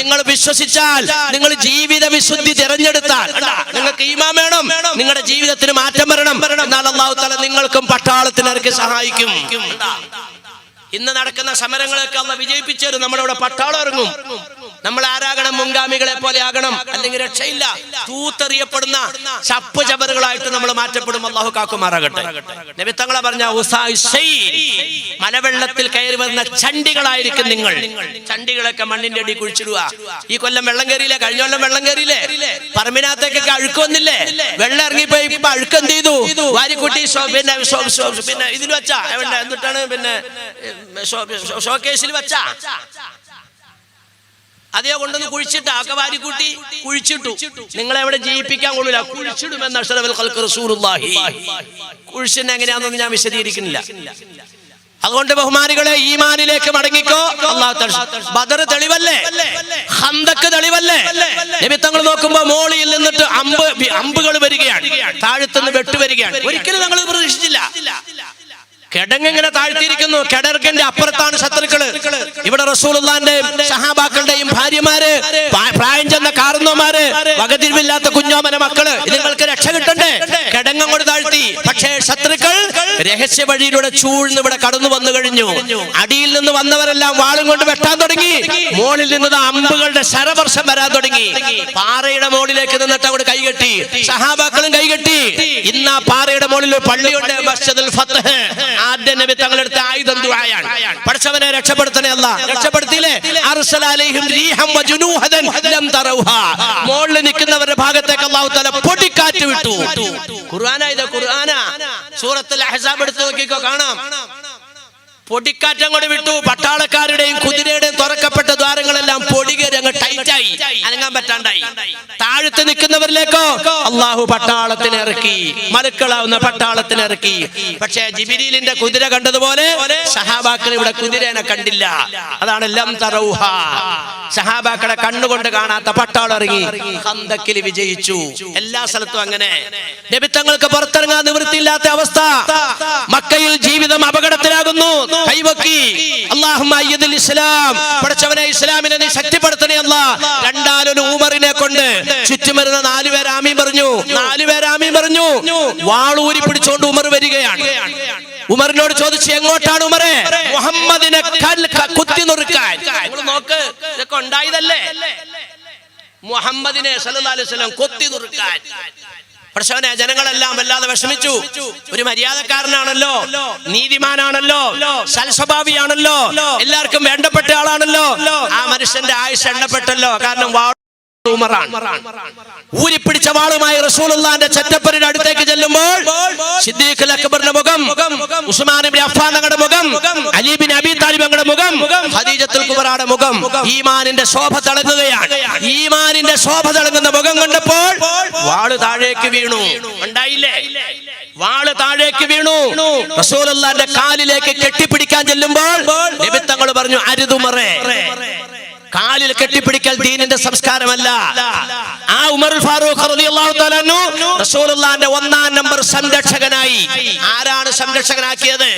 നിങ്ങൾ വിശ്വസിച്ചാൽ, നിങ്ങൾ ജീവിത വിശുദ്ധി തിരഞ്ഞെടുത്താൽ, നിങ്ങൾക്ക് ഈമാൻ വേണം, നിങ്ങളുടെ ജീവിതത്തിന് മാറ്റം വരണം. എന്നാൽ അല്ലാഹു തആല നിങ്ങൾക്കും പട്ടാളത്തിനിറക്കി സഹായിക്കും. ഇന്ന് നടക്കുന്ന സമരങ്ങളൊക്കെ അല്ലാഹ് വിജയിപ്പിച്ചു തരും. നമ്മളിവിടെ പട്ടാളം ഇറങ്ങും. നമ്മൾ ആരാകണം? മുൻഗാമികളെ പോലെ ആകണം, അല്ലെങ്കിൽ രക്ഷയില്ല. തൂത്തെറിയപ്പെടുന്ന ചപ്പ് ചവറുകളായിട്ട് നമ്മൾ മാറ്റപ്പെടും. അല്ലാഹു കാക്കുമാറാകട്ടെ. നബി തങ്ങളെ പറഞ്ഞ മലവെള്ളത്തിൽ കയറി വരുന്ന ചണ്ടികളായിരിക്കും നിങ്ങൾ. ചണ്ടികളൊക്കെ മണ്ണിന്റെ അടി കുഴിച്ചിടുക. ഈ കൊല്ലം വെള്ളം കയറിയില്ലേ? കഴിഞ്ഞ കൊല്ലം വെള്ളം കയറിയില്ലേ? പറമ്പിനകത്തേക്കൊക്കെ അഴുക്ക് വന്നില്ലേ? വെള്ളം ഇറങ്ങിപ്പോയി. ഇപ്പൊ അഴുക്ക് എന്ത് ചെയ്തു? വാരിക്കുട്ടി പിന്നെ ഇതിൽ വെച്ചാ എന്നിട്ടാണ് പിന്നെ ഷോക്കേസിൽ വെച്ചാ അതേ കൊണ്ടൊന്ന് കുഴിച്ചിട്ട് ആക്കെ വാരിക്കൂട്ടി കുഴിച്ചിട്ടു. നിങ്ങളെ എവിടെ ജീവിപ്പിക്കാൻ കൊള്ളില്ല, കുഴിച്ചിടുമെന്ന് അഷ്റഫുൽ ഖൽഖ് റസൂലുള്ളാഹി. കുഴിച്ചിട്ട് എങ്ങനെയാണെന്ന് ഞാൻ വിശദീകരിക്കുന്നില്ല. അതുകൊണ്ട് ബഹുമാനികളെ, ഈമാനിലേക്ക് മടങ്ങിക്കോ. ബദർ തെളിവല്ലേ, ഖന്തക്ക് തെളിവല്ലേ? നബി തങ്ങൾ നോക്കുമ്പോ മോളിയിൽ നിന്നിട്ട് അമ്പുകൾ വരികയാണ്, താഴത്തുനിന്ന് വെട്ടുവരികയാണ്. ഒരിക്കലും ഞങ്ങൾ പ്രതീക്ഷിച്ചില്ല. കിടങ്ങിങ്ങനെ താഴ്ത്തിയിരിക്കുന്നു, കിടർക്കിന്റെ അപ്പുറത്താണ് ശത്രുക്കള്. ഇവിടെ റസൂലുള്ളാന്റെ സഹാബാക്കളുടെയും ഭാര്യമാര്, പ്രായം ചെന്ന കാർന്നോമാര്, വകതിരിവില്ലാത്ത കുഞ്ഞോമന മക്കള്, നിങ്ങൾക്ക് രക്ഷ കിട്ടണ്ടേ? കിടങ്ങോട് താഴ്ത്തി. പക്ഷേ ശത്രുക്കൾ രഹസ്യ വഴിയിലൂടെ ചൂഴ്ന്ന് ഇവിടെ കടന്നു വന്നു കഴിഞ്ഞു. അടിയിൽ നിന്ന് വന്നവരെല്ലാം വാളും കൊണ്ട് വെട്ടാൻ തുടങ്ങി. മോളിൽ നിന്ന് അമ്പുകളുടെ ശരവർഷം വരാൻ തുടങ്ങി. പാറയുടെ മോളിലേക്ക് നിന്നിട്ട് അവിടെ കൈകെട്ടി, സഹാബാക്കളും കൈകെട്ടി. ഇന്ന് ആ പാറയുടെ മോളിൽ ഒരു പള്ളിയുണ്ട്, മസ്ജിദുൽ ഫത്ഹ്. ആദ്യ നബി തങ്ങളെടുത്ത ആയുധം ദുആയാണ്. പഠിച്ചവനെ രക്ഷപ്പെടുത്തണേ അല്ലാ. രക്ഷപ്പെടുത്തിയില്ലേ? അർസല അലൈഹിം റീഹം വജുനൂഹദൻ ലം തറൗഹാ. മോളിൽ നിൽക്കുന്നവരുടെ ഭാഗത്തേക്ക് അല്ലാഹു തആല പൊടിക്കാറ്റ് വിട്ടു. ഖുർആനാ ഇത്, ഖുർആനാ. സൂറത്തുൽ അഹ്സാബ് എടുത്ത് നോക്കിക്കോ, കാണാം. പൊടിക്കാറ്റം കൊണ്ട് വിട്ടു. പട്ടാളക്കാരുടെയും കുതിരയുടെയും തുറക്കപ്പെട്ട ദ്വാരങ്ങളെല്ലാം പൊടികേറി അങ്ങ് ടൈറ്റായി, അനങ്ങാൻ പറ്റാണ്ടായി. താഴത്ത് നിൽക്കുന്നവരിലേക്കോ അള്ളാഹു പട്ടാളത്തിന് ഇറക്കി, മലക്കളാവുന്ന പട്ടാളത്തിന് ഇറക്കി. പക്ഷേ ജിബ്രീലിന്റെ കുതിര കണ്ടതുപോലെ സഹാബാക്കൾ ഇവിടെ കുതിരനെ കണ്ടില്ല. അതാണ് ലം തറൗഹ. സഹാബാക്കളെ കണ്ണുകൊണ്ട് കാണാത്ത പട്ടാളം ഇറങ്ങി, ഖന്തക്കിൽ വിജയിച്ചു. എല്ലാ സ്ഥലത്തും അങ്ങനെ. നബിത്തങ്ങൾക്ക് പുറത്തിറങ്ങാൻ നിവൃത്തിയില്ലാത്ത അവസ്ഥ. മക്കയിൽ ജീവിതം അപകടത്തിലാകുന്നു. കൈവക്കി അല്ലാഹുമ്മ അയ്യിദിൽ ഇസ്ലാം. പഠിച്ചവനെ, ഇസ്ലാമിനെ നീ ശക്തിപ്പെടുത്തണേ അല്ലാ. രണ്ടാലൊരു ഉമറിനെ കൊണ്ട് ചുറ്റുമരുന്ന 4 പേർ ആമീൻ പറഞ്ഞു. 4 പേർ ആമീൻ പറഞ്ഞു. വാളൂരി പിടിച്ചോണ്ട് ഉമർ വരികയാണ്. ഉമറിനോട് ചോദിച്ചു, എങ്ങോട്ടാണ് ഉമറെ? മുഹമ്മദിനെ കുത്തി നുറുക്കാൻ. നോക്ക്, ഇതൊക്കെ ഉണ്ടായതല്ലേ? മുഹമ്മദിനെ സല്ലല്ലാഹു അലൈഹി വസല്ലം കൊത്തി നുറുക്കാൻ. പക്ഷേ ജനങ്ങളെല്ലാം വല്ലാതെ വിഷമിച്ചു. ഒരു മര്യാദക്കാരനാണല്ലോ, നീതിമാനാണല്ലോ, സൽസ്വഭാവിയാണല്ലോ, എല്ലാവർക്കും വേണ്ടപ്പെട്ട ആളാണല്ലോ. ആ മനുഷ്യന്റെ ആയുസ് എണ്ണപ്പെട്ടല്ലോ. കാരണം ഊരിപ്പിടിച്ച വാളുമായി റസൂലുള്ളാഹിന്റെ ചെറ്റപ്പരുടെ അടുത്തേക്ക് ചെല്ലുമ്പോൾ സിദ്ദീഖുൽ അക്ബറിന്റെ മുഖം, ഉസ്മാൻ ഇബ്നു അഫ്ഫാൻ തങ്ങളുടെ മുഖം, അലി ഇബ്നു അബീ താലിബ് തങ്ങളുടെ മുഖം, ഖദീജത്തുൽ കുബ്രയുടെ മുഖം, ഈമാനിന്റെ ശോഭ തിളങ്ങുകയാണ്. ഈമാനിന്റെ ശോഭ തിളങ്ങുന്ന മുഖം കണ്ടപ്പോൾ വാള് താഴേക്ക് വീണു. ഉണ്ടായില്ലേ? വാള് താഴേക്ക് വീണു. റസൂലുള്ളാഹിന്റെ കാലിലേക്ക് കെട്ടിപ്പിടിക്കാൻ ചെല്ലുമ്പോൾ നബി തങ്ങൾ പറഞ്ഞു, അരുതുമറേ. കാലിൽ കെട്ടിപ്പിടിക്കൽ ദീനിന്റെ സംസ്കാരമല്ല. ആ ഉമർ ഫാറൂഖ് റളിയല്ലാഹു തആല അൻഹു റസൂലുള്ളാഹിന്റെ 1-ാം നമ്പർ സംരക്ഷകനായി. ആരാണ് സംരക്ഷകനാക്കിയത്?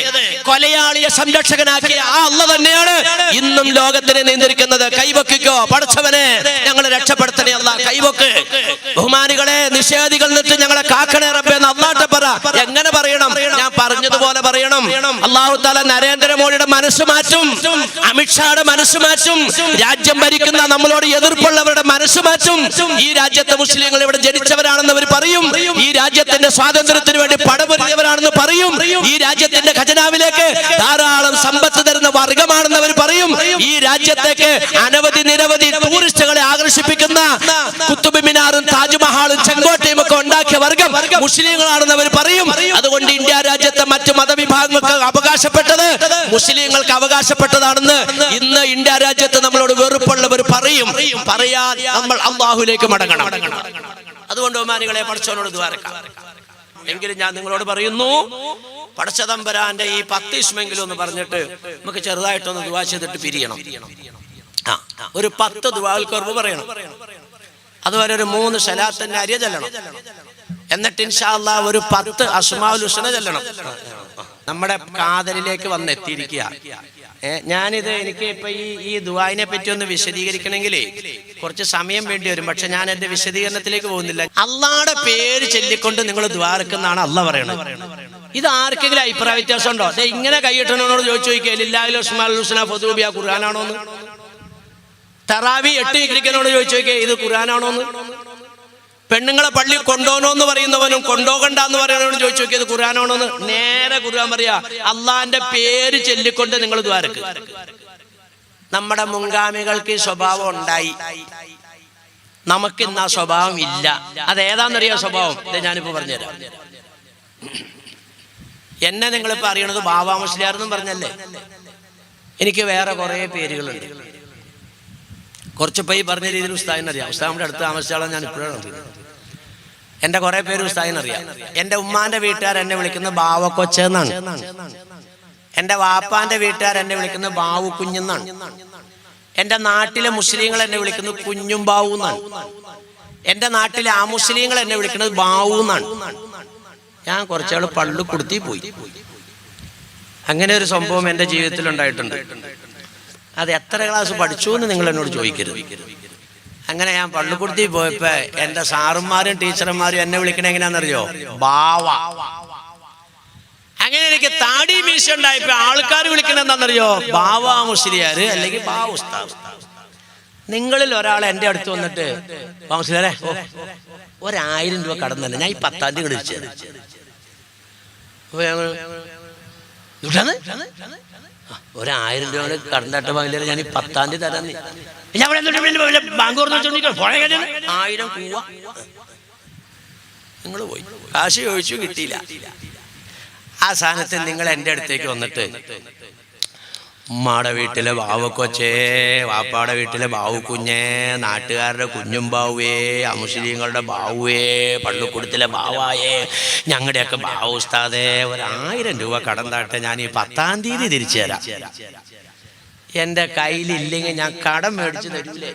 കൊലയാളിയെ സംരക്ഷകനാക്കിയ ആ അല്ലാഹ് തന്നെയാണ് ഇന്നും ലോകത്തിനെ നിയന്ത്രിക്കുന്നത്. കൈവക്കിക്കോ, പടച്ചവനെ ഞങ്ങളെ രക്ഷപ്പെടുത്തണേ അല്ലാഹ്. കൈവക്ക്. ബഹുമാനികളെ, നിഷേധികളിൽ നിന്ന് ഞങ്ങളെ കാക്കണേ റബ്ബേ എന്ന് അല്ലാഹുവിനെ പറ. എങ്ങനെ പറയണം? ഞാൻ പറഞ്ഞതുപോലെ പറയണം. അല്ലാഹു തആല നരേന്ദ്രമോദിയുടെ മനസ്സ് മാറ്റും, അമിത്ഷായുടെ മനസ്സ് മാറ്റും, രാജ്യം ഭരിക്കുന്ന നമ്മളോട് എതിർപ്പുള്ളവരുടെ മനസ്സ് മാറ്റും. ഈ രാജ്യത്തെ മുസ്ലിങ്ങൾ ഇവിടെ ജനിച്ചവരാണെന്ന് അവർ പറയും. ഈ രാജ്യത്തിന്റെ സ്വാതന്ത്ര്യത്തിന് വേണ്ടി പടപൊരുതിയവരാണെന്ന് പറയും. ഈ രാജ്യത്തിന്റെ ഖജനാവിലേക്ക് ധാരാളം സമ്പത്ത് തരുന്ന വർഗമാണെന്ന് അവർ പറയും. ഈ രാജ്യത്തേക്ക് നിരവധി ടൂറിസ്റ്റുകളെ ആകർഷിപ്പിക്കുന്ന കുത്തുബ് മിനാറും താജ്മഹാളും ചെങ്കോട്ടയും ഒക്കെ ഉണ്ടാക്കിയ വർഗം മുസ്ലിങ്ങളാണെന്ന് അവർ പറയും. അതുകൊണ്ട് ഇന്ത്യ രാജ്യത്തെ മറ്റു മതവിഭാഗങ്ങൾക്ക് അവകാശപ്പെട്ടത് മുസ്ലിങ്ങൾക്ക് അവകാശപ്പെട്ടതാണെന്ന് ഇന്ന് ഇന്ത്യ രാജ്യത്ത് നമ്മളോട് വെറുപ്പുള്ളവർ പറയും. പറയാൻ നമ്മൾ അല്ലാഹുവിലേക്ക് മടങ്ങണം. അതുകൊണ്ട് ബഹുമാനികളെ, പടച്ചവനോട് ദുആ ചെയ്യാം. എങ്കിലും ഞാൻ നിങ്ങളോട് പറയുന്നു, പടച്ചതമ്പരാന്റെ ഈ 10 ഇസ്മെങ്കിലും ഒന്ന് പറഞ്ഞിട്ട് നമുക്ക് ചെറുതായിട്ടൊന്ന് ദുആ ചെയ്തിട്ട് പിരിയണം. ഒരു 10 ദുആൽ ഖുർബ് പറയണം. അതുപോലെ ഒരു 3 സലാത്തിന്റെ അരിയ ചെല്ലണം. എന്നിട്ട് ഇൻഷാ അല്ലാഹ് ഒരു 10 അസ്മാഉൽ ഹുസ്ന ചെല്ലണം. നമ്മുടെ കാതലിലേക്ക് വന്നെത്തിയിരിക്കുക. ഞാനിത് എനിക്ക് ഇപ്പൊ ഈ ദുആനെ പറ്റി ഒന്ന് വിശദീകരിക്കണമെങ്കിൽ കുറച്ച് സമയം വേണ്ടി വരും. പക്ഷെ ഞാൻ എന്റെ വിശദീകരണത്തിലേക്ക് പോകുന്നില്ല. അള്ളാഹുടെ പേര് ചൊല്ലിക്കൊണ്ട് നിങ്ങൾ ദുആ എടുക്കുന്നതാണ് അള്ളാഹ് പറയണത്. ഇത് ആർക്കെങ്കിലും അഭിപ്രായ വ്യത്യാസം ഉണ്ടോ? ഇങ്ങനെ കൈയിട്ടനോട് ചോദിച്ചു നോക്കിയാൽ ലില്ലാഹിൽ അസ്മാഉൽ ഹുസ്ന ഫദൂബിയ ഖുർആനാണോന്ന്? തറാവി 8 ഇക്രിക്കനോട് ചോദിച്ചു നോക്കിയാൽ ഇത് ഖുർആനാണോന്ന്? പെണ്ണുങ്ങളെ പള്ളി കൊണ്ടോനോന്ന് പറയുന്നവനും കൊണ്ടോകണ്ടെന്ന് പറയുന്നവനും ചോദിച്ചു നോക്കിയത് ഖുർആനാണോന്ന്? നേരെ ഖുർആൻ പറയാ, അള്ളാന്റെ പേര് ചൊല്ലിക്കൊണ്ട് നിങ്ങൾ ദുആ എടുക്കുക. നമ്മുടെ മുൻഗാമികൾക്ക് ഈ സ്വഭാവം ഉണ്ടായി, നമുക്ക് ഇന്ന് ആ സ്വഭാവം ഇല്ല. അതേതാന്നറിയോ സ്വഭാവം? ഇത് ഞാനിപ്പോ പറഞ്ഞുതരാം. എന്നെ നിങ്ങളിപ്പോ അറിയണത് ബാബാ മുസ്ലിയാർ എന്നും പറഞ്ഞല്ലേ. എനിക്ക് വേറെ കുറെ പേരുകളുണ്ട്. കുറച്ചിപ്പോ ഈ പറഞ്ഞ രീതിയിൽ ഉസ്താദിനറിയാം. ഉസ്താദിന്റെ അടുത്ത് താമസിച്ചാളാണ് ഞാൻ ഇപ്പോഴാണ് അറിയുന്നത്. എന്റെ കുറെ പേര് ഉസ്താദിനറിയാം. എന്റെ ഉമ്മാന്റെ വീട്ടുകാർ എന്നെ വിളിക്കുന്നത് ബാവക്കൊച്ച എന്നാണ്. എൻ്റെ വാപ്പാന്റെ വീട്ടുകാർ എന്നെ വിളിക്കുന്നത് ബാവു കുഞ്ഞെന്നാണ്. എൻ്റെ നാട്ടിലെ മുസ്ലിങ്ങൾ എന്നെ വിളിക്കുന്നത് കുഞ്ഞും ബാവു എന്നാണ്. എൻ്റെ നാട്ടിലെ ആ മുസ്ലിങ്ങൾ എന്നെ വിളിക്കുന്നത് ബാവു എന്നാണ്. ഞാൻ കുറച്ചാൾ പള്ളിക്കുടുത്തി പോയി. അങ്ങനെ ഒരു സംഭവം എൻ്റെ ജീവിതത്തിൽ ഉണ്ടായിട്ടുണ്ട്. അത് എത്ര ക്ലാസ് പഠിച്ചു എന്ന് നിങ്ങൾ എന്നോട് ചോദിക്കരുത്. അങ്ങനെ ഞാൻ പള്ളിക്കുടുത്തി പോയപ്പോ എൻ്റെ സാറുമാരും ടീച്ചർമാരും എന്നെ വിളിക്കണ എങ്ങനെയാണെന്നറിയോ? ബാവ. അങ്ങനെ എനിക്ക് താടി മീശ ഉണ്ടായപ്പോ ആൾക്കാർ വിളിക്കണ എന്താണെന്നറിയോ? ബാവ മുസ്ലിയാര് അല്ലെങ്കിൽ ബാവ ഉസ്താദ്. നിങ്ങളിൽ ഒരാൾ എൻ്റെ അടുത്ത് വന്നിട്ട് മുസ്ലിയാരെ 1000 രൂപ കടം തന്നെ, ഞാൻ ഈ 10ാം തീയതി വിളിച്ചത്. 1000 രൂപ കടന്നിട്ട ബാങ്കിലെ ഞാൻ ഈ 10ാം തീയതി തരാന്ന്. ബാങ്ക് തുറന്നു 1000 കൂവ. നിങ്ങൾ പോയി കാശ് ചോദിച്ചു, കിട്ടിയില്ല. ആ സാധനത്തിൽ നിങ്ങൾ എൻ്റെ അടുത്തേക്ക് വന്നിട്ട് ഉമ്മാടെ വീട്ടിലെ ബാവു കൊച്ചേ, വാപ്പാടെ വീട്ടിലെ ബാവു കുഞ്ഞേ, നാട്ടുകാരുടെ കുഞ്ഞും ബാവുവേ, അമുസ്ലിങ്ങളുടെ ബാവുവേ, പള്ളിക്കൂടത്തിലെ ബാവായേ, ഞങ്ങളുടെയൊക്കെ ബാവു ഉസ്താദേ, 1000 രൂപ കടം താട്ടെ, ഞാൻ ഈ 10ാം തീയതി തിരിച്ചു തരാം. എൻ്റെ കയ്യിലില്ലെങ്കിൽ ഞാൻ കടം മേടിച്ച് തരൂലേ?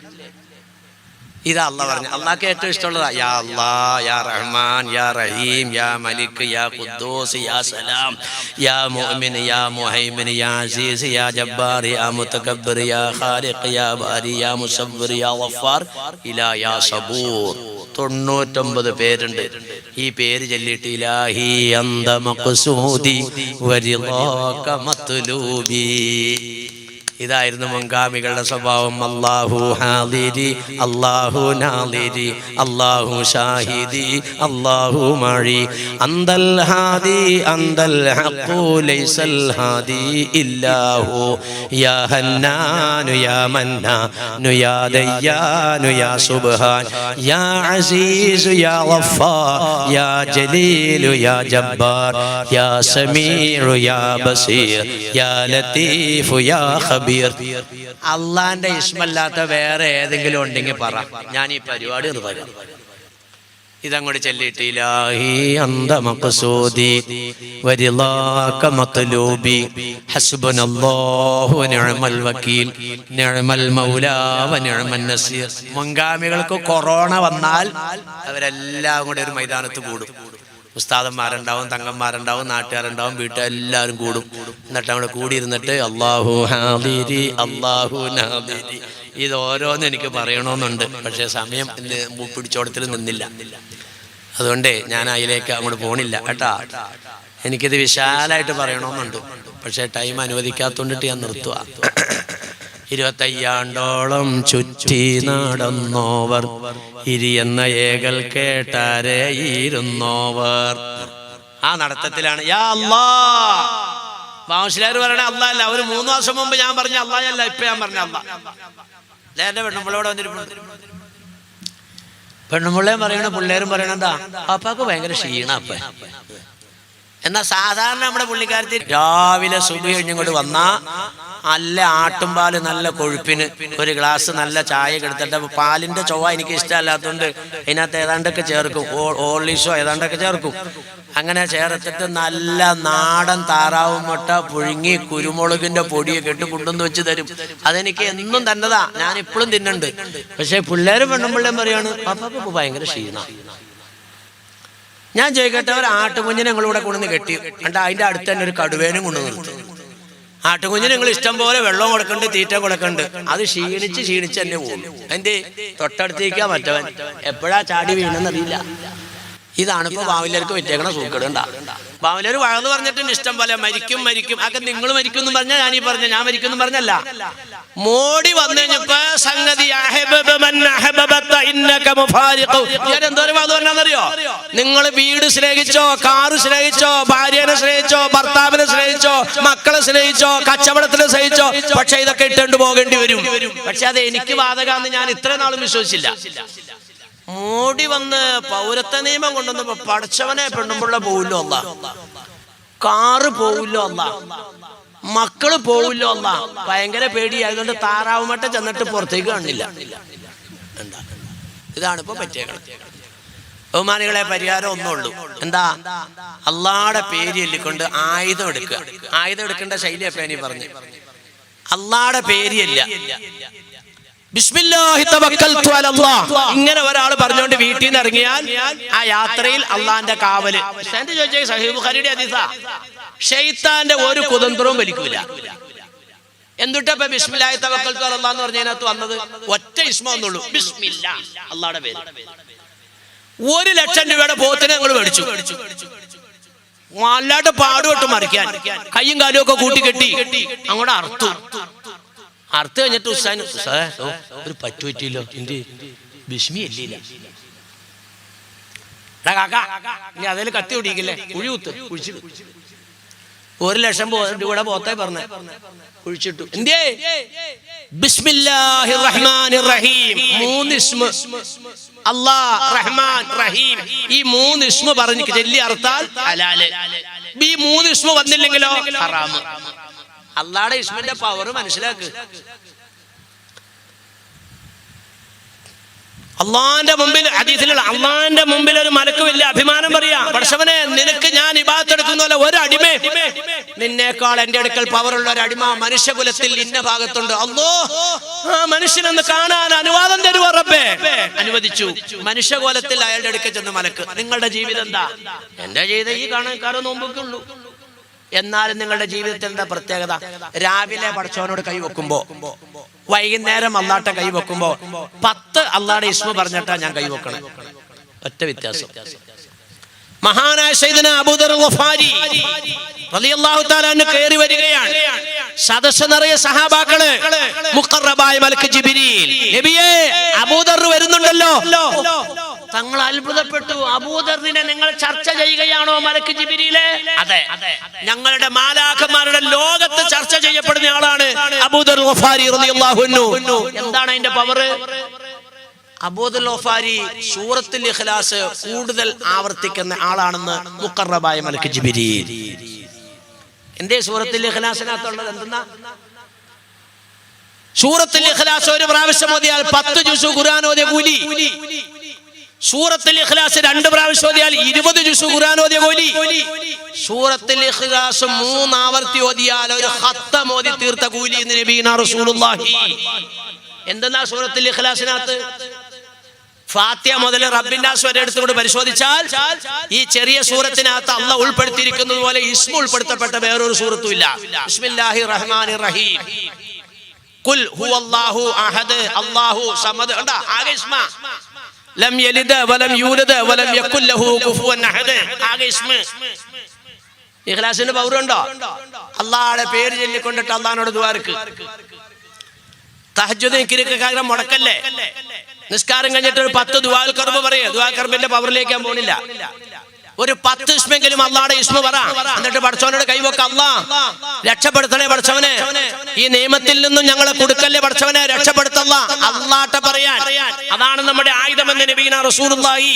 ഇതാ അള്ളാഹ് പറഞ്ഞു. അള്ളാഹ്ക്ക് ഏറ്റവും ഇഷ്ടമുള്ളതാ യാ അല്ലാ, യാ റഹ്മാൻ, യാ റഹീം, യാ മലിക്, യാ ഖുദ്ദൂസ്, യാ സലാം, യാ മുഅ്മിൻ, യാ മുഹൈമിൻ, യാ അസീസ്, യാ ജബ്ബാർ, യാ മുതകബ്ബിർ, യാ ഖാലിഖ്, യാ ബാരി, യാ മുസവ്വിർ, യാ ഗഫാർ, ഇലാ യാ സബൂർ. 99 പേരുണ്ട്. ഈ പേര് ചൊല്ലിയിട്ട് ഇലാഹി അന്ത മഖ്സൂദി വരിളാക മത്ലൂബി. ഇതായിരുന്നു മുൻഗാമികളുടെ സ്വഭാവം. അല്ലാഹു ഹാദിരി, അല്ലാഹു നാദിരി, അല്ലാഹു ഷാഹിദി, അല്ലാഹു മഴി, അന്തൽ ഹാദി, അന്തൽ ഹഖു, ലൈസൽ ഹാദി ഇല്ലാഹു, യാ ഹന്നാനു, യാ മന്നാനു, യാ ദയ്യാനു, യാ സുബ്ഹാൻ, യാ അസീസു, യാ ഗഫാർ, യാ ജലീലു, യാ ജബ്ബാർ, യാ സമീഉ, യാ ബസീർ, യാ ലത്തീഫു, യാ ഖബീർ. അള്ളാന്റെ ഇസ്മല്ലാത്ത വേറെ ഏതെങ്കിലും ഉണ്ടെങ്കിൽ പറ, ഞാൻ ഈ പരിപാടി നിർവഹിക്കാം. ഇതങ്ങോട്ട് ചൊല്ലിയിട്ട് ഇലാഹി അന്ത മഖ്സൂദി വരിളാക മത്ലൂബി ഹസ്ബുനല്ലാഹു വനിഅമൽ വകീൽ നിഅമൽ മൗലാ വനിഅമൻ നസീർ. മുൻഗാമികൾക്ക് കൊറോണ വന്നാൽ അവരെല്ലാം കൂടെ ഒരു മൈതാനത്ത് കൂടും. ഉസ്താദന്മാരുണ്ടാവും, തങ്ങന്മാരുണ്ടാവും, നാട്ടുകാരുണ്ടാവും, വീട്ടുകാരെല്ലാവരും കൂടും. എന്നിട്ട് അവിടെ കൂടിയിരുന്നിട്ട് അല്ലാഹു ഹാദിരി, അല്ലാഹു നാദിരി. ഇത് ഓരോന്നും എനിക്ക് പറയണമെന്നുണ്ട്, പക്ഷേ സമയം പിടിച്ചോടത്തിൽ നിന്നില്ല. അതുകൊണ്ട് ഞാൻ അതിലേക്ക് അങ്ങോട്ട് പോണില്ല കേട്ടാ. എനിക്കിത് വിശാലായിട്ട് പറയണമെന്നുണ്ട്, പക്ഷേ ടൈം അനുവദിക്കാത്തോണ്ടിട്ട് ഞാൻ നിർത്തുക. 25 ആണ്ടോളം ചുറ്റി നടന്നോവർ, ഇരിയെന്ന ഏകൽ കേട്ടാരേ ഇരുന്നോവർ. ആ നടത്തത്തിലാണ് യാ അല്ലാ. ബാവുശ്ശേരി പറയണേ അല്ലാ അല്ല. ഒരു 3 വർഷം മുമ്പ് ഞാൻ പറഞ്ഞ അല്ലായല്ല, ഇപ്പൊ ഞാൻ പറഞ്ഞ അല്ലാ. എന്റെ പെണ്ണുമ്പിള്ളോടെ വന്നിരിപ്പുണ്ട്. പെണ്ണുമ്പിള്ളേം പറയണ പിള്ളേരും പറയണെന്താ, അപ്പാക്ക് ഭയങ്കര ക്ഷീണ. അപ്പ എന്നാ സാധാരണ നമ്മുടെ പുള്ളിക്കാരത്തിൽ രാവിലെ സുബഹി കഴിഞ്ഞിങ്ങോട്ട് വന്നാ നല്ല ആട്ടുംപാല്, നല്ല കൊഴുപ്പിന് ഒരു ഗ്ലാസ് നല്ല ചായ എടുത്തിട്ട്, പാലിന്റെ ചൊവ്വ എനിക്ക് ഇഷ്ടമല്ലാത്തതുകൊണ്ട് അതിനകത്ത് ഏതാണ്ടൊക്കെ ചേർക്കും, ഓർലിഷോ ഏതാണ്ടൊക്കെ ചേർക്കും. അങ്ങനെ ചേർത്തിട്ട് നല്ല നാടൻ താറാവും മുട്ട പുഴുങ്ങി കുരുമുളകിന്റെ പൊടിയൊക്കെ ഇട്ട് കൊണ്ടുവന്ന് വെച്ച് തരും. അതെനിക്ക് എന്നും തന്നതാ, ഞാൻ ഇപ്പോഴും തിന്നുണ്ട്. പക്ഷെ പിള്ളേരും പെണ്ണുമ്പിള്ളേരും പറയാണ് പാപ്പാക്ക് ഭയങ്കര ക്ഷീണ. ഞാൻ ചോദിക്കട്ടെ, ഒരു ആട്ടുകുഞ്ഞിനെ ഞങ്ങളിവിടെ കൊണ്ടുവന്ന് കെട്ടി കണ്ട, അതിന്റെ അടുത്ത് തന്നെ ഒരു കടുവേനും കൊണ്ടു നിർത്തി. ആട്ടുകുഞ്ഞിന് നിങ്ങൾ ഇഷ്ടം പോലെ വെള്ളം കൊടുക്കണ്ട്, തീറ്റ കൊടുക്കണ്ട്. അത് ക്ഷീണിച്ച് തന്നെ പോകും. അതിന്റെ തൊട്ടടുത്തേക്കാ മറ്റവൻ എപ്പോഴാ ചാടി വീണെന്നറിയില്ല. ഇതാണ് ഇപ്പൊ ബാവുല്യർക്ക് പറ്റിയേക്കണ സൂക്കേട്. ബാവുല്യർ വഴന്ന് പറഞ്ഞിട്ടുണ്ട് ഇഷ്ടം പോലെ മരിക്കും മരിക്കും. അതൊക്കെ നിങ്ങൾ മരിക്കും എന്ന് പറഞ്ഞാൽ ഞാൻ ഈ പറഞ്ഞ ഞാൻ മരിക്കും എന്ന് പറഞ്ഞല്ല. മോടി വന്നു കഴിഞ്ഞപ്പോ സംഗതി എന്തോരറിയോ, നിങ്ങൾ വീട് സ്നേഹിച്ചോ, കാറ് സ്നേഹിച്ചോ, ഭാര്യനെ സ്നേഹിച്ചോ, ഭർത്താവിനെ സ്നേഹിച്ചോ, മക്കളെ സ്നേഹിച്ചോ, കച്ചവടത്തിനെ സ്നേഹിച്ചോ, പക്ഷെ ഇതൊക്കെ ഇട്ടുകൊണ്ട് പോകേണ്ടി വരും. പക്ഷെ അത് എനിക്ക് ബാധകാന്ന് ഞാൻ ഇത്ര നാളും വിശ്വസിച്ചില്ല. മോടി വന്ന് പൗരത്വ നിയമം കൊണ്ടുവന്നപ്പോ പഠിച്ചവനെ പെണ്ണുമ്പുള്ള പോവില്ലോ അല്ല, കാറ് പോവില്ലോ അല്ല, മക്കള് പോവില്ലോ അല്ല. ഭയങ്കര പേടിയായതുകൊണ്ട് താറാവുമട്ട ചെന്നിട്ട് പുറത്തേക്ക് കാണില്ല. ഇതാണ് ഇപ്പൊ പറ്റിയേക്കണം. ബഹുമാനികളെ പരിഹാരം ഒന്നുള്ളൂ. എന്താ? അള്ളാടെ പേര് ചൊല്ലിക്കൊണ്ട് ആയുധം എടുക്കുക. ആയുധം എടുക്കേണ്ട ശൈലി അപ്പൊ ഇനി പറഞ്ഞു. അള്ളാടെ പേരില്ല, ബിസ്മില്ലാഹി തവക്കൽതു അലല്ലാഹ് ഇങ്ങനെ ഒരാൾ പറഞ്ഞുകൊണ്ട് വീട്ടിൽ നിന്ന് ഇറങ്ങിയാൽ ആ യാത്രയിൽ അള്ളാന്റെ കാവല്. സഹീഹ് ബുഖാരിയുടെ ഹദീസാ. ശൈത്താന്റെ ഒരു കുതന്ത്രവും വലിക്കൂല. എന്തുട്ടപ്പ ബിസ്മില്ലാഹി തവക്കൽതു അലല്ലാഹ് എന്ന് പറഞ്ഞതിനകത്ത് വന്നത്? ഒറ്റ ഇസ്മ ഒന്നുള്ളൂ, ബിസ്മില്ലാ, അള്ളാടെ പേര്. 1,00,000 രൂപയുടെ പോത്തിനെ ഞങ്ങൾ മേടിച്ചു. വല്ലാണ്ട് പാടുപെട്ട് മറിക്കാൻ കയ്യും കാലും ഒക്കെ കൂട്ടിക്കെട്ടി അങ്ങോട്ട് അറുത്ത് കഴിഞ്ഞിട്ട് ഒരു പറ്റുപറ്റിയില്ലോ, എന്റെ ബിസ്മി അല്ലില്ല. ഇനി അതിൽ കത്തി ഒടിക്കില്ലേ, കുഴികുത്ത് കുഴിച്ചിട്ടു. 1,00,000 രൂപയുടെ പോത്തെ പറഞ്ഞ കുഴിച്ചിട്ടു. എന്തേ? ബിസ്മില്ലാഹിർ റഹ്മാനിർ റഹീം. 3 ഇസ്മ, അല്ലാഹ്, റഹ്മാൻ, റഹീം. ഈ 3 ഇസ്മ പറഞ്ഞ് ചൊല്ലി അറുത്താൽ ഹലാല്. ഈ 3 ഇസ്മ വന്നില്ലെങ്കിലോ ഹറാമ്. അള്ളാഹുടെ ഇസ്മിന്റെ പവർ മനസ്സിലാക്ക്. അള്ളാന്റെ മുമ്പിൽ ഹദീസിലുള്ള അള്ളാന്റെ മുമ്പിൽ ഒരു മലക്ക് വലിയ അഭിമാനം പറയാ, പടച്ചവനെ നിനക്ക് ഞാൻ ഇബാദത്ത് എടുക്കുന്ന ഒരു അടിമ, നിന്നേക്കാൾ എന്റെ അടുക്കൽ പവറുള്ള ഒരു അടിമ മനുഷ്യകുലത്തിൽ ഇന്ന ഭാഗത്തുണ്ട്. അല്ലോ, ആ മനുഷ്യനൊന്ന് കാണാൻ അനുവാദം തരുവോ റബ്ബേ? അനുവദിച്ചു. മനുഷ്യകുലത്തിൽ അയാളുടെ അടുക്കൽ ചെന്ന് മലക്ക്, നിങ്ങളുടെ ജീവിതം എന്താ? എന്റെ ജീവിതം ഈ കാണാൻ നോമ്പൊക്കെ ഉള്ളൂ. എന്നാലും നിങ്ങളുടെ ജീവിതത്തിൽ എന്താ പ്രത്യേകത? രാവിലെ പടച്ചവനോട് കൈവെക്കുമ്പോ, വൈകുന്നേരം അള്ളാഹ്ടെ കൈവെക്കുമ്പോ 10 അള്ളാഹ്ടെ ഇസ്മ പറഞ്ഞിട്ടാ ഞാൻ കൈവെക്കണം. ഒറ്റ വ്യത്യാസം. മഹാനായ സയ്യിദന അബൂദർ ഗഫാരി റളിയല്ലാഹു തആല അൻഹു കയറി വരികയാണ്. സദസ്സ് നിറയെ സഹാബാക്കള്, മുഖറബായ മലക്ക് ജിബ്രീൽ, നബിയേ അബൂദർ വരുന്നുണ്ടല്ലോ. തങ്ങൾ അത്ഭുതപ്പെട്ടു. അബൂദറിനെ നിങ്ങൾ ചർച്ച ചെയ്യുകയാണോ മലക്ക് ജിബ്രീലേ? അതെ, ഞങ്ങളുടെ മാലാഖമാരുടെ ലോകത്ത് ചർച്ച ചെയ്യപ്പെടുന്ന ആളാണ് അബൂദർ ഗഫാരി റളിയല്ലാഹു അൻഹു. എന്താണ് അതിന്റെ പവർ? അബൂദർ ഗഫാരി സൂറത്തുൽ ഇഖ്ലാസ് കൂടുതൽ ആവർത്തിക്കുന്ന ആളാണെന്ന് മുഖറബായ മലക്ക് ജിബ്രീൽ. എന്തേ സൂറത്തുൽ ഇഖ്ലാസിനകത്തുള്ളത്? എന്തെന്നാ? സൂറത്തുൽ ഇഖ്ലാസ് ഒരു പ്രാവശ്യം ഓതിയാൽ 10 ജുസു ഖുർആൻ ഓതിയ കൂലി. സൂറത്തുൽ ഇഖ്ലാസ് 2 പ്രാവശ്യം ഓതിയാൽ 20 ജുസു ഖുർആൻ ഓതിയ കൂലി. സൂറത്തുൽ ഇഖ്ലാസ് 3 ആവർത്തി ഓതിയാൽ ഒരു ഖത്തം ഓതി തീർത്ത കൂലി എന്ന് നബീന റസൂലുള്ളാഹി. എന്തെന്നാ സൂറത്തുൽ ഇഖ്ലാസിനകത്ത്? ഫാത്തിഹ മുതൽ റബ്ബിന്നാസ് വരെ എടുത്തുകൊണ്ട് പരിശോധിച്ചാൽ ഈ ചെറിയ സൂറത്തിനകത്ത് അള്ളാഹ് ഉൾപ്പെടുത്തിയിരിക്കുന്നത് പോലെ ഇസ്മ ഉൾപ്പെടുത്തപ്പെട്ട വേറൊരു സൂറത്തും ഇല്ല. ബിസ്മില്ലാഹിർ റഹ്മാനിർ റഹീം. ഖുൽ ഹുവല്ലാഹു അഹദ് അല്ലാഹു സമദ്. കണ്ടാ? ആകെ ഇസ്മ. ലം യലിദ് വലം യൂലദ് വലം യകുൽ ലഹു കുഫുവൻ അഹദ്. ആകെ ഇസ്മ. ഇഖ്ലാസിന്റെ പവർ ഉണ്ടോ? അള്ളാഹുടെ പേര് ചൊല്ലിക്കൊണ്ടിട്ട് അള്ളാഹിനോട് ദുആർക്ക്. തഹജ്ജുദ് നിസ്കാരಕ್ಕೆ കാരണം മുടക്കല്ലേ. നിസ്കാരം കഴിഞ്ഞിട്ട് ഒരു 10 ദുആൽ കർബ് പറയേ. ദുആ കർബിന്റെ പവറിലേക്ക് ഞാൻ പോണില്ല. ഒരു 10 ഇസ്മെങ്കിലും അള്ളാഹുടെ ഇസ്മ പറ. എന്നിട്ട് പടച്ചവനോട് കൈവെക്ക, അല്ലാഹ് രക്ഷപ്പെടുത്തണേ പടച്ചവനെ, ഈ നിയമത്തിൽ നിന്നും ഞങ്ങളെ കൊടുക്കല്ലേ പടച്ചവനെ, രക്ഷപ്പെടുത്തല്ല. അള്ളാഹ്ടെ പറയാൻ അതാണ് നമ്മുടെ ആയുധമെന്ന് നബീന റസൂലുള്ളാഹി.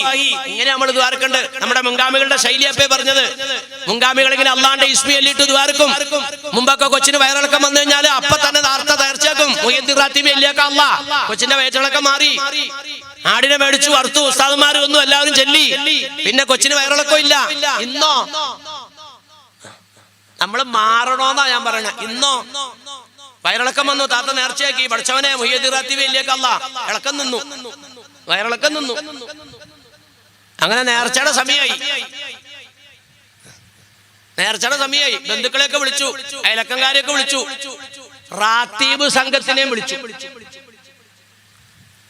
ഇങ്ങനെ നമ്മൾ ദുആർക്കുണ്ട്. നമ്മുടെ മുൻഗാമികളുടെ ശൈലിയപ്പേ പറഞ്ഞത്. മുൻഗാമികൾ ഇങ്ങനെ അള്ളാഹുടെ ഇസ്മ ചൊല്ലിട്ട് ദുആർക്കും. മുമ്പൊക്കെ കൊച്ചിന് വയറിളക്കം വന്നു കഴിഞ്ഞാൽ അപ്പൊ തന്നെ നേർത്ത തീർച്ചയാക്കും കൊച്ചിന്റെ വയറ്റിളക്കം മാറി. ആടിനെ മേടിച്ചു അറുത്തു, ഉസ്താദുമാരും ഒന്നും എല്ലാവരും ചൊല്ലി. പിന്നെ കൊച്ചിന് വയറിളക്കം ഇല്ല. ഇന്നോ നമ്മൾ മാറണോന്നാ ഞാൻ പറയണ. ഇന്നോ വയറിളക്കം വന്നു, താത്ത നേർച്ചയാക്കി പഠിച്ചവനെ മുയ്യദിറാത്തിവില്ലേക്കല്ല ഇളക്കം നിന്നു, വയറിളക്കം നിന്നു. അങ്ങനെ നേർച്ചയുടെ സമയമായി. നേർച്ചയുടെ സമയമായി. ബന്ധുക്കളെയൊക്കെ വിളിച്ചു, അയലക്കംകാരെയൊക്കെ വിളിച്ചു, റാത്തീബ് സംഘത്തിനെയും വിളിച്ചു.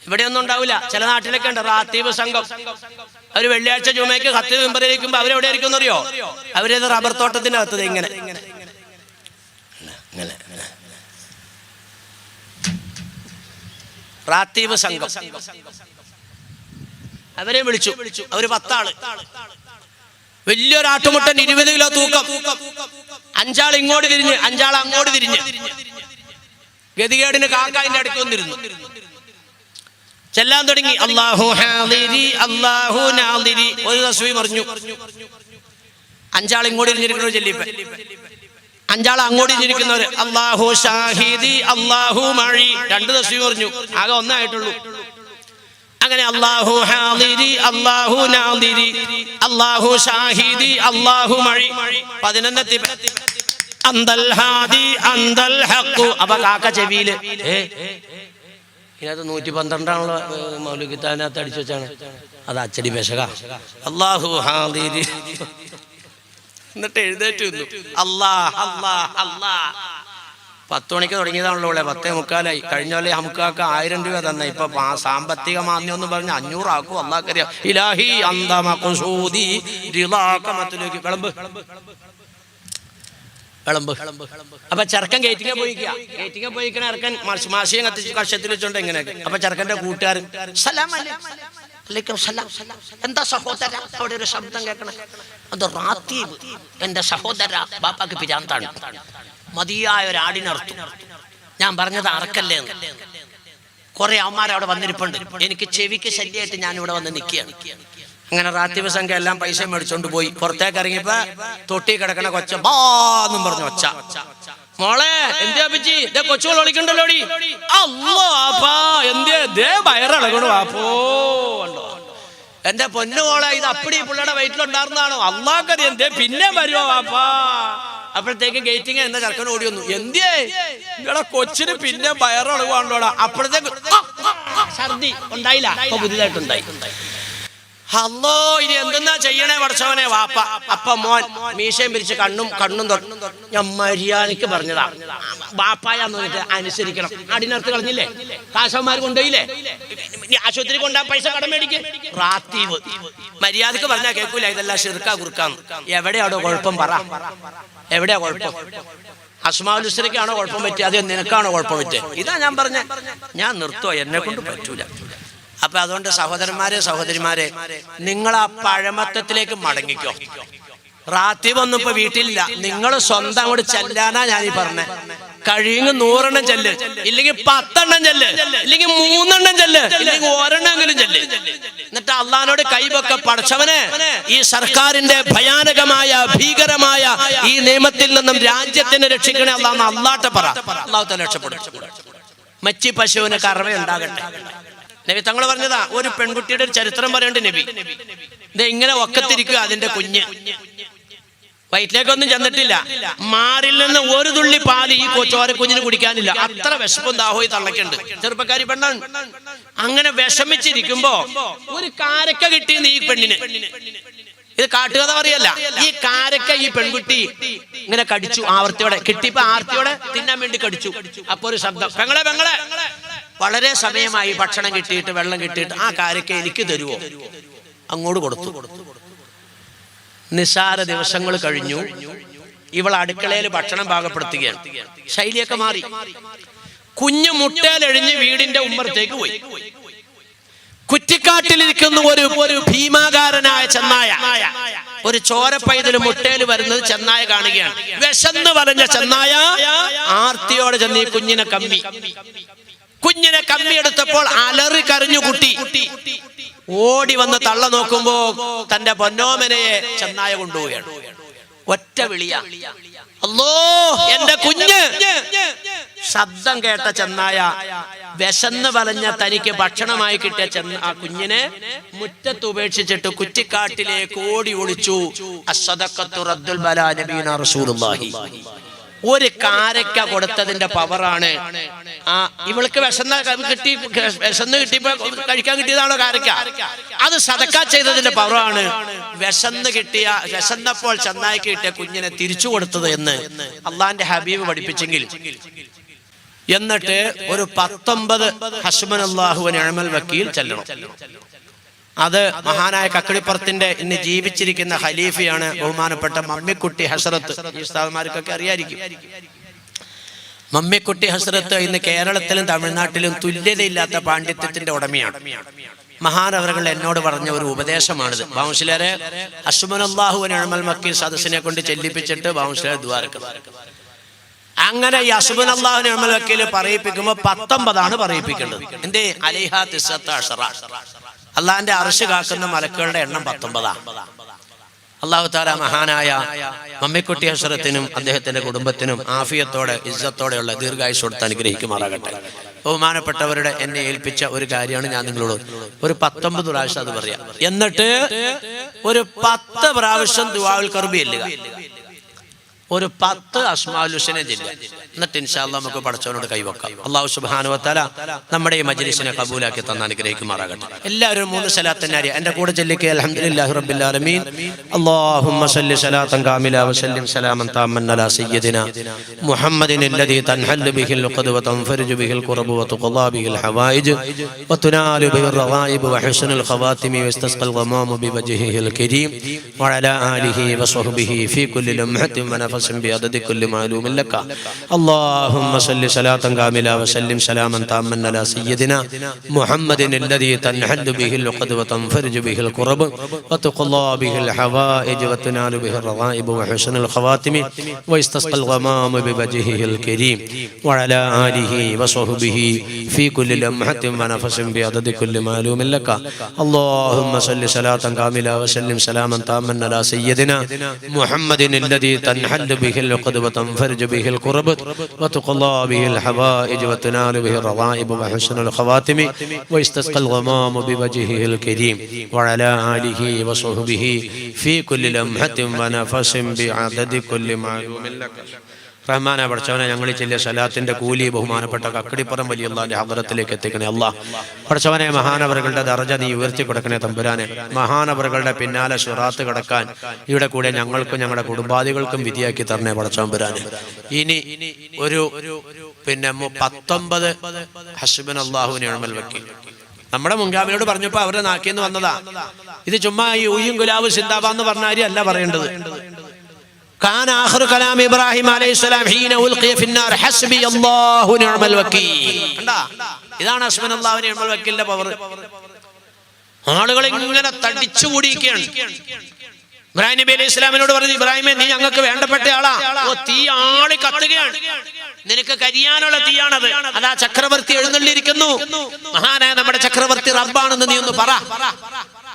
ഇവിടെ ഒന്നും ഉണ്ടാവില്ല, ചില നാട്ടിലൊക്കെ ഉണ്ട് റാത്തീബ് സംഘം. അവര് വെള്ളിയാഴ്ച ജുമയ്ക്ക് ഖത്തീബ് മെമ്പറിരിക്കുമ്പോ അവരെവിടെ ആയിരിക്കും അറിയോ? അവരേത് റബ്ബർ തോട്ടത്തിന്റെ അകത്തത് ഇങ്ങനെ റാത്തീബ് സംഘം. അവരെ വിളിച്ചു. അവര് 10 ആള്. വലിയൊരാട്ടുമുട്ടൻ 20 കിലോ തൂക്കം. 5 ആൾ ഇങ്ങോട്ട് തിരിഞ്ഞ് 5 ആൾ അങ്ങോട്ട് തിരിഞ്ഞ്. ഗതികേടിന് കാക്കായിന്റെ അടുത്ത് വന്നിരുന്നു. ചെല്ലാൻ തുടങ്ങി. അല്ലാഹു ഹാദിരി അല്ലാഹു നാദിരി. ഒരു തസ്ബീഹ് പറഞ്ഞു. 5 ആൾ ഇങ്ങോട്ട് തിരിഞ്ഞിരിക്കുന്നവർ ചെല്ലിപ്പ. 5 ആൾ അങ്ങോട്ട് തിരിഞ്ഞിരിക്കുന്നവര് അല്ലാഹു ഷാഹിദി അല്ലാഹു മഴി. 2 തസ്ബീഹ് പറഞ്ഞു. ആകെ 1 ആയിട്ടുള്ളൂ. അങ്ങനെ അല്ലാഹു ഹാദിരി, അല്ലാഹു നാദിരി, അല്ലാഹു ഷാഹിദി, അല്ലാഹു മഴി. 11 അന്തൽ ഹാദി അന്തൽ ഹഖ്. അപ്പൊ കാക്ക ചെവിയില് ഇതിനകത്ത് 112 മൗലികത്താനകത്ത് അടിച്ചു വെച്ചാണ്. അത് അച്ചടി പെശക. അല്ലാഹു ഹാദിരി. എന്നിട്ട് എഴുന്നേറ്റ് നിന്നു. അല്ലാ അല്ലാ അല്ലാ. 10 മണിക്ക് തുടങ്ങിയതാണല്ലോ ഇവിടെ. 10:45 കഴിഞ്ഞ പോലെ നമുക്കൊക്കെ 1000 രൂപ തന്നെ. ഇപ്പൊ സാമ്പത്തിക മാന്യം എന്ന് പറഞ്ഞ് 500 ആക്കും. അല്ലാഹ്ക്കറിയാം. ഇലാഹി അന്ത മഖ്സൂദി റിളാക മത്ലൂകി. വിളമ്പ് വിളമ്പ്. അപ്പൊ ചെറുക്കൻ ഗേറ്റിങ്ങ പോയിക്കണ ഇറക്കൻ മാഷിയും കത്തിച്ച് കക്ഷത്തിൽ വെച്ചോണ്ട് എങ്ങനെയൊക്കെ. അപ്പൊ ചെറുക്കന്റെ കൂട്ടുകാരൻ സലാം അലൈക്കും സലാം. എന്താ സഹോദര? അവിടെ ഒരു ശബ്ദം കേൾക്കണം. അത് റാത്തീബ്, എന്റെ സഹോദര. ബാപ്പാക്ക് പിരാന്താണ്. മതിയായ ഒരാടിനർത്തു. ഞാൻ പറഞ്ഞത് അറക്കല്ലേ എന്ന്. കുറെ അവന്മാർ അവിടെ വന്നിരിപ്പുണ്ട്. എനിക്ക് ചെവിക്ക് ശല്യമായിട്ട് ഞാൻ ഇവിടെ വന്ന് നിൽക്കുകയാണ്. അങ്ങനെ റാത്തീബ് സംഘം എല്ലാം പൈസ മേടിച്ചോണ്ട് പോയി. പുറത്തേക്ക് ഇറങ്ങിയപ്പോ തൊട്ടി കിടക്കണ കൊച്ച ബാന്നും പറഞ്ഞു ഒച്ച. മോളെ എന്തിയാ പിച്ചി? കൊച്ചുകൾ ഒളിക്കണ്ടല്ലോടി. അല്ലോ ആപ്പാ എന്തേ വയറിളകണു ആപ്പോ. എന്റെ പൊന്നു മോളെ, ഇത് അപ്പടി പുള്ളിയുടെ വയറ്റിലുണ്ടായിരുന്നാണോ? അള്ളാഹ്ക്കറിയാം. എന്തേ പിന്നെ വരുമോ ആപ്പാ? അപ്പോഴത്തേക്ക് ഗേറ്റിങ് എന്ന ചെറുക്കൻ ഓടി വന്നു. എന്തിയേ നിങ്ങളെ കൊച്ചിന് പിന്നെ വയറിളകുവാണല്ലോടാ. അപ്പോഴത്തേക്ക് ഛർദി ഉണ്ടായില്ല. അപ്പൊ പുതിയതായിട്ടുണ്ടായി. അല്ലോ ഇനി എന്തെന്നാ ചെയ്യണേ പഠിച്ചവനെ വാപ്പ. അപ്പൊ മോൻ മീശയും പിരിച്ച് കണ്ണും ഞാൻ മര്യാദക്ക് പറഞ്ഞതാ. വാപ്പായാന്ന് പറഞ്ഞിട്ട് അനുസരിക്കണം. അടിനർത്ത് കളഞ്ഞില്ലേ? കാശവന്മാർ കൊണ്ടുപോയില്ലേ? ആശുപത്രി കൊണ്ടാ പൈസ കടം മേടിക്ക്. റാത്തീവ് മര്യാദക്ക് പറഞ്ഞാ കേൾക്കൂല. ഇതെല്ലാം ഷിർക്കാ കുറുക്കാന്ന്. എവിടെയാണോ കുഴപ്പം പറ? എവിടെയാ കുഴപ്പം? അസ്മാഉൽ ഹുസ്നയ്ക്കാണോ കുഴപ്പം പറ്റിയ? അത് നിനക്കാണോ കുഴപ്പം പറ്റിയ? ഇതാ ഞാൻ പറഞ്ഞ. ഞാൻ നിർത്തുവോ, എന്നെ കൊണ്ട് പറ്റൂല. അപ്പൊ അതുകൊണ്ട് സഹോദരന്മാരെ സഹോദരിമാരെ, നിങ്ങൾ ആ പഴമത്തത്തിലേക്ക് മടങ്ങിക്കോ. റാത്തീബ് ഒന്നും ഇപ്പൊ വീട്ടിലില്ല. നിങ്ങൾ സ്വന്തം അങ്ങോട്ട് ചെല്ലാനാ ഞാനീ പറഞ്ഞേ. കഴിയുമെങ്കിൽ 100 എണ്ണം ചെല്ല്, ഇല്ലെങ്കിൽ 10 എണ്ണം ചെല്ല്, ഇല്ലെങ്കിൽ 3 എണ്ണം ചെല്ല്, ഇല്ലെങ്കിൽ 1 എണ്ണമെങ്കിലും ചെല്ല്. എന്നിട്ട് അള്ളാഹിനോട് കൈവൊക്കെ പഠിച്ചവനെ, ഈ സർക്കാരിന്റെ ഭയാനകമായ ഭീകരമായ ഈ നിയമത്തിൽ നിന്നും രാജ്യത്തിനെ രക്ഷിക്കണേ അള്ളാഹ്. അള്ളാഹ്ട്ടെ പറ. അള്ളാഹു തആല രക്ഷപ്പെടും. മച്ചി പശുവിന് കറവയുണ്ടാകട്ടെ. നബി തങ്ങൾ പറഞ്ഞതാ. ഒരു പെൺകുട്ടിയുടെ ഒരു ചരിത്രം പറയണ്ട് നബി. ഇത് ഇങ്ങനെ ഒക്കത്തിരിക്കുക. അതിന്റെ കുഞ്ഞ് വയറ്റിലേക്കൊന്നും ചെന്നിട്ടില്ല. മാറിൽ നിന്ന് ഒരു തുള്ളി പാല് ഈ ചോര കുഞ്ഞിന് കുടിക്കാനില്ല. അത്ര വിശപ്പും ദാഹവും ഈ തള്ളക്കുണ്ട്. ചെറുപ്പക്കാരി പെണ്ണാണ്. അങ്ങനെ വിഷമിച്ചിരിക്കുമ്പോ ഒരു കാരക്ക കിട്ടിയെന്ന് ഈ പെണ്ണിന്. ഇത് കാട്ടുകഥ പറയല്ല. ഈ കാരക്ക ഈ പെൺകുട്ടി ഇങ്ങനെ കടിച്ചു. ആവർത്തിയോടെ കിട്ടിയപ്പോ ആർത്തിയോടെ തിന്നാൻ വേണ്ടി കടിച്ചു. അപ്പൊ ഒരു ശബ്ദം, പെങ്ങളെ പെങ്ങളെ. വളരെ സമയമായി ഭക്ഷണം കിട്ടിയിട്ട് വെള്ളം കിട്ടിയിട്ട് ആ കാരക്ക എനിക്ക് തരുവോ? അങ്ങോട്ട് കൊടുത്തു. നിസാര ദിവസങ്ങൾ കഴിഞ്ഞു. ഇവൾ അടുക്കളയിൽ ഭക്ഷണം പാകപ്പെടുത്തുകയാണ്. ശൈലിയൊക്കെ മാറി. കുഞ്ഞു മുട്ടയിലെഴിഞ്ഞ് വീടിന്റെ ഉമ്മറത്തേക്ക് പോയി. കുറ്റിക്കാട്ടിലിരിക്കുന്ന ഒരു ഭീമാകാരനായ ചെന്നായ, ഒരു ചോരപ്പൈതൽ മുട്ടയിൽ വരുന്നത് ചെന്നായ കാണുകയാണ്. വിശന്ന് പറഞ്ഞ ചെന്നായ ആർത്തിയോടെ ചെന്ന് ഈ കുഞ്ഞിനെ കമ്മിയെടുത്തപ്പോൾ അലറി കരഞ്ഞു കുട്ടി. ഓടി വന്ന് തള്ള നോക്കുമ്പോ തന്റെ പൊന്നോമനയെ ചെന്നായ കൊണ്ടുപോവുകയാണ്. ഒറ്റ വിളിയ, അല്ലോ എന്റെ കുഞ്ഞ്. ശബ്ദം കേട്ട ചെന്നായ വിശന്ന് പറഞ്ഞ തനിക്ക് ഭക്ഷണമായി കിട്ടിയ ആ കുഞ്ഞിനെ മുറ്റത്ത് ഉപേക്ഷിച്ചിട്ട് കുറ്റിക്കാട്ടിലേക്ക് ഓടി ഒളിച്ചു. അസ്സദഖത്തു റദ്ദുൽ ബലാ നബിയുനാ റസൂലുള്ളാഹി. ഒരു കാരക്ക കൊടുത്തതിന്റെ പവറാണ്. ആ ഇവൾക്ക് വിശന്ന് കിട്ടിയപ്പോ കഴിക്കാൻ കിട്ടിയതാണോ കാരക്ക? അത് സദക്ക ചെയ്തതിന്റെ പവറാണ്. വിശന്നപ്പോൾ ചെന്നായിക്ക് കിട്ടിയ കുഞ്ഞിനെ തിരിച്ചു കൊടുത്തത് എന്ന് അള്ളാന്റെ ഹബീബ് പഠിപ്പിച്ചെങ്കിൽ. എന്നിട്ട് ഒരു 19 ഹസ്ബുനല്ലാഹു വ നിഅമൽ വക്കീൽ ചെല്ലണം. അത് മഹാനായ കക്കിളിപ്പുറത്തിന്റെ ഇന്ന് ജീവിച്ചിരിക്കുന്ന ഖലീഫയാണ് ബഹുമാനപ്പെട്ട മമ്മിക്കുട്ടി ഹസ്രത്ത്. ഈ ഉസ്താദുമാർക്കൊക്കെ അറിയായിരിക്കും. മമ്മിക്കുട്ടി ഹസ്രത്ത് ഇന്ന് കേരളത്തിലും തമിഴ്നാട്ടിലും തുല്യതയില്ലാത്ത പാണ്ഡിത്യത്തിന്റെ ഉടമയാണ്. മഹാനവറുകൾ എന്നോട് പറഞ്ഞ ഒരു ഉപദേശമാണിത്. ബാവുശ്ശേരി ഹസ്ബുനല്ലാഹു വ നിഅമൽ വക്കീൽ സദസ്സിനെ കൊണ്ട് ചെല്ലിപ്പിച്ചിട്ട് ബാവുശ്ശേരി ദുആർക്ക്. അങ്ങനെ ഈ ഹസ്ബുനല്ലാഹു വ നിഅമൽ വക്കീൽ പറയിപ്പിക്കുമ്പോൾ 19 പറയിപ്പിക്കേണ്ടത്. എന്തേ? അലൈഹാ 19. അള്ളാന്റെ അർശ് കാക്കുന്ന മലക്കുകളുടെ എണ്ണം 19. അല്ലാഹു തആല മഹാനായ മമ്മിക്കുട്ടി ഹസ്രത്തിനും അദ്ദേഹത്തിന്റെ കുടുംബത്തിനും ആഫിയത്തോടെ ഇസ്സത്തോടെയുള്ള ദീർഘായുസ്സ് കൊടുത്ത് അനുഗ്രഹിക്കുമാറാകട്ടെ. ബഹുമാനപ്പെട്ടവരുടെ എന്നെ ഏൽപ്പിച്ച ഒരു കാര്യമാണ് ഞാൻ നിങ്ങളോട് ഒരു 19 പ്രാവശ്യം അത് പറയാം. എന്നിട്ട് ഒരു 10 പ്രാവശ്യം ദുആഉൽ ഖർബി ചെല്ലുക, ഒരു 10 അസ്മാഉൽ ഹുസ്ന ചെല്ലുക. എന്നിട്ട് ഇൻഷാ അല്ലാഹ് നമുക്ക് പടച്ചവനോട് കൈവക്കാം. അല്ലാഹു സുബ്ഹാനഹു വ തആല നമ്മുടെ ഈ മജ്ലിസിനെ കബൂലാക്കി തന്ന് അനുഗ്രഹിക്കുമാറാകട്ടെ. എല്ലാവരും 3 സലാത്ത് നാരിയ എൻ്റെ കൂടെ ചൊല്ലിക്കുക. അൽഹംദുലില്ലാഹി റബ്ബിൽ ആലമീൻ. അല്ലാഹുമ്മ സല്ലി സലാത്തൻ കാമില വസല്ലിം സലാമൻ താമൻ അലാ സയ്യിദിനാ മുഹമ്മദിൻ അല്ലദീ തൻഹല്ലു ബിഹിൽ ഖദ് വതൻഫർജു ബിഹിൽ ഖുറബു വതുഖളാ ബിഹിൽ ഹവായിജ് വതുനാലു ബിഹിൽ റഗായിബ് വഹുസ്നുൽ ഖവാതിമി വയസ്തസ്ഖൽ ഗമാമു ബിവജ്ഹിഹിൽ കരീം വഅലാ ആലിഹി വസ്വഹ്ബിഹി ഫീ കുല്ലി ലംഹത്തിൻ വനഫസിൻ ബിഅദദി കുല്ലി മാലൂമിൻ ലക. اللهم صل صلاة كاملة وسلم سلاما تاما على سيدنا محمد الذي تنحل به العقد وتنفرج به الكرب وتقضى به الحوائج وتنال به الرغائب وحسن الخواتم ويستسقى الغمام بوجهه الكريم وعلى آله وصحبه في كل لمحة ونفس بعدد كل معلوم لك. اللهم صل صلاة كاملة وسلم سلاما تاما على سيدنا محمد الذي تنحل به العقد وتنفرج به الكرب وتقضى به الحوائج وتنال به الرغائب وحسن الخواتم ويستسقى الغمام بوجهه الكريم وعلى آله وصحبه في كل لمحة ونفس بعدد كل معلوم لك. റഹ്മാനെ പടച്ചവനെ, ഞങ്ങൾ ചെല്ലിയ സലാത്തിന്റെ കൂലി ബഹുമാനപ്പെട്ട കക്കടിപ്പുറം വലിയ അല്ലാഹുവിന്റെ ഹദ്റത്തിലേക്ക് എത്തിക്കണേ. അല്ലാഹ് പടച്ചവനെ, മഹാനവറുകളുടെ ദർജ നീ ഉയർത്തി കൊടുക്കണേ തമ്പുരാനെ. മഹാനവറുകളുടെ പിന്നാലെ സിറാത്ത് കടക്കാൻ ഇവിടെ കൂടെ ഞങ്ങൾക്കും ഞങ്ങളുടെ കുടുംബാദികൾക്കും വിധിയാക്കി തരണേ പടച്ചവമ്പുരാനെ. ഇനി ഒരു 19 ഹസ്ബുനല്ലാഹു നിഅമൽ വക്കീൽ നമ്മുടെ മുൻഗാമിനോട് പറഞ്ഞപ്പോ അവരുടെ നാക്കിന്ന് വന്നതാ. ഇത് ചുമ്മാ ഈ ഉയ്യും ഗുലാബ് സിന്ദാബാന്ന് പറഞ്ഞാരി അല്ല പറയേണ്ടത്. കാന ആഖിറു കലാം ഇബ്രാഹിം അലൈഹിസ്സലാം ഹീന ഉൽഖിയ ഫിന്നാർ ഹസ്ബി അല്ലാഹു നിഅമൽ വക്കീൽ. കണ്ടാ, ഇതാണ് ഹസ്ബുനല്ലാഹു നിഅമൽ വക്കീലിന്റെ പവർ. ആളുകൾ ഇങ്ങനെ തടിച്ചു കൂടിയിരിക്കുകയാണ്. ഇബ്രാഹിം നബി അലൈഹി സ്വലാമിനോട് പറഞ്ഞു, ഇബ്രാഹിമേ, നീ ഞങ്ങൾക്ക് വേണ്ടപ്പെട്ട ആളാ. ഓ, തീ ആളി കത്തുകയാണ്, നിനക്ക് കരിയാനുള്ള തീയാണത്. അതാ ചക്രവർത്തി എഴുന്നള്ളിയിരിക്കുന്നു. മഹാനായ നമ്മുടെ ചക്രവർത്തി റബ്ബാണെന്ന് നീ ഒന്ന് പറ.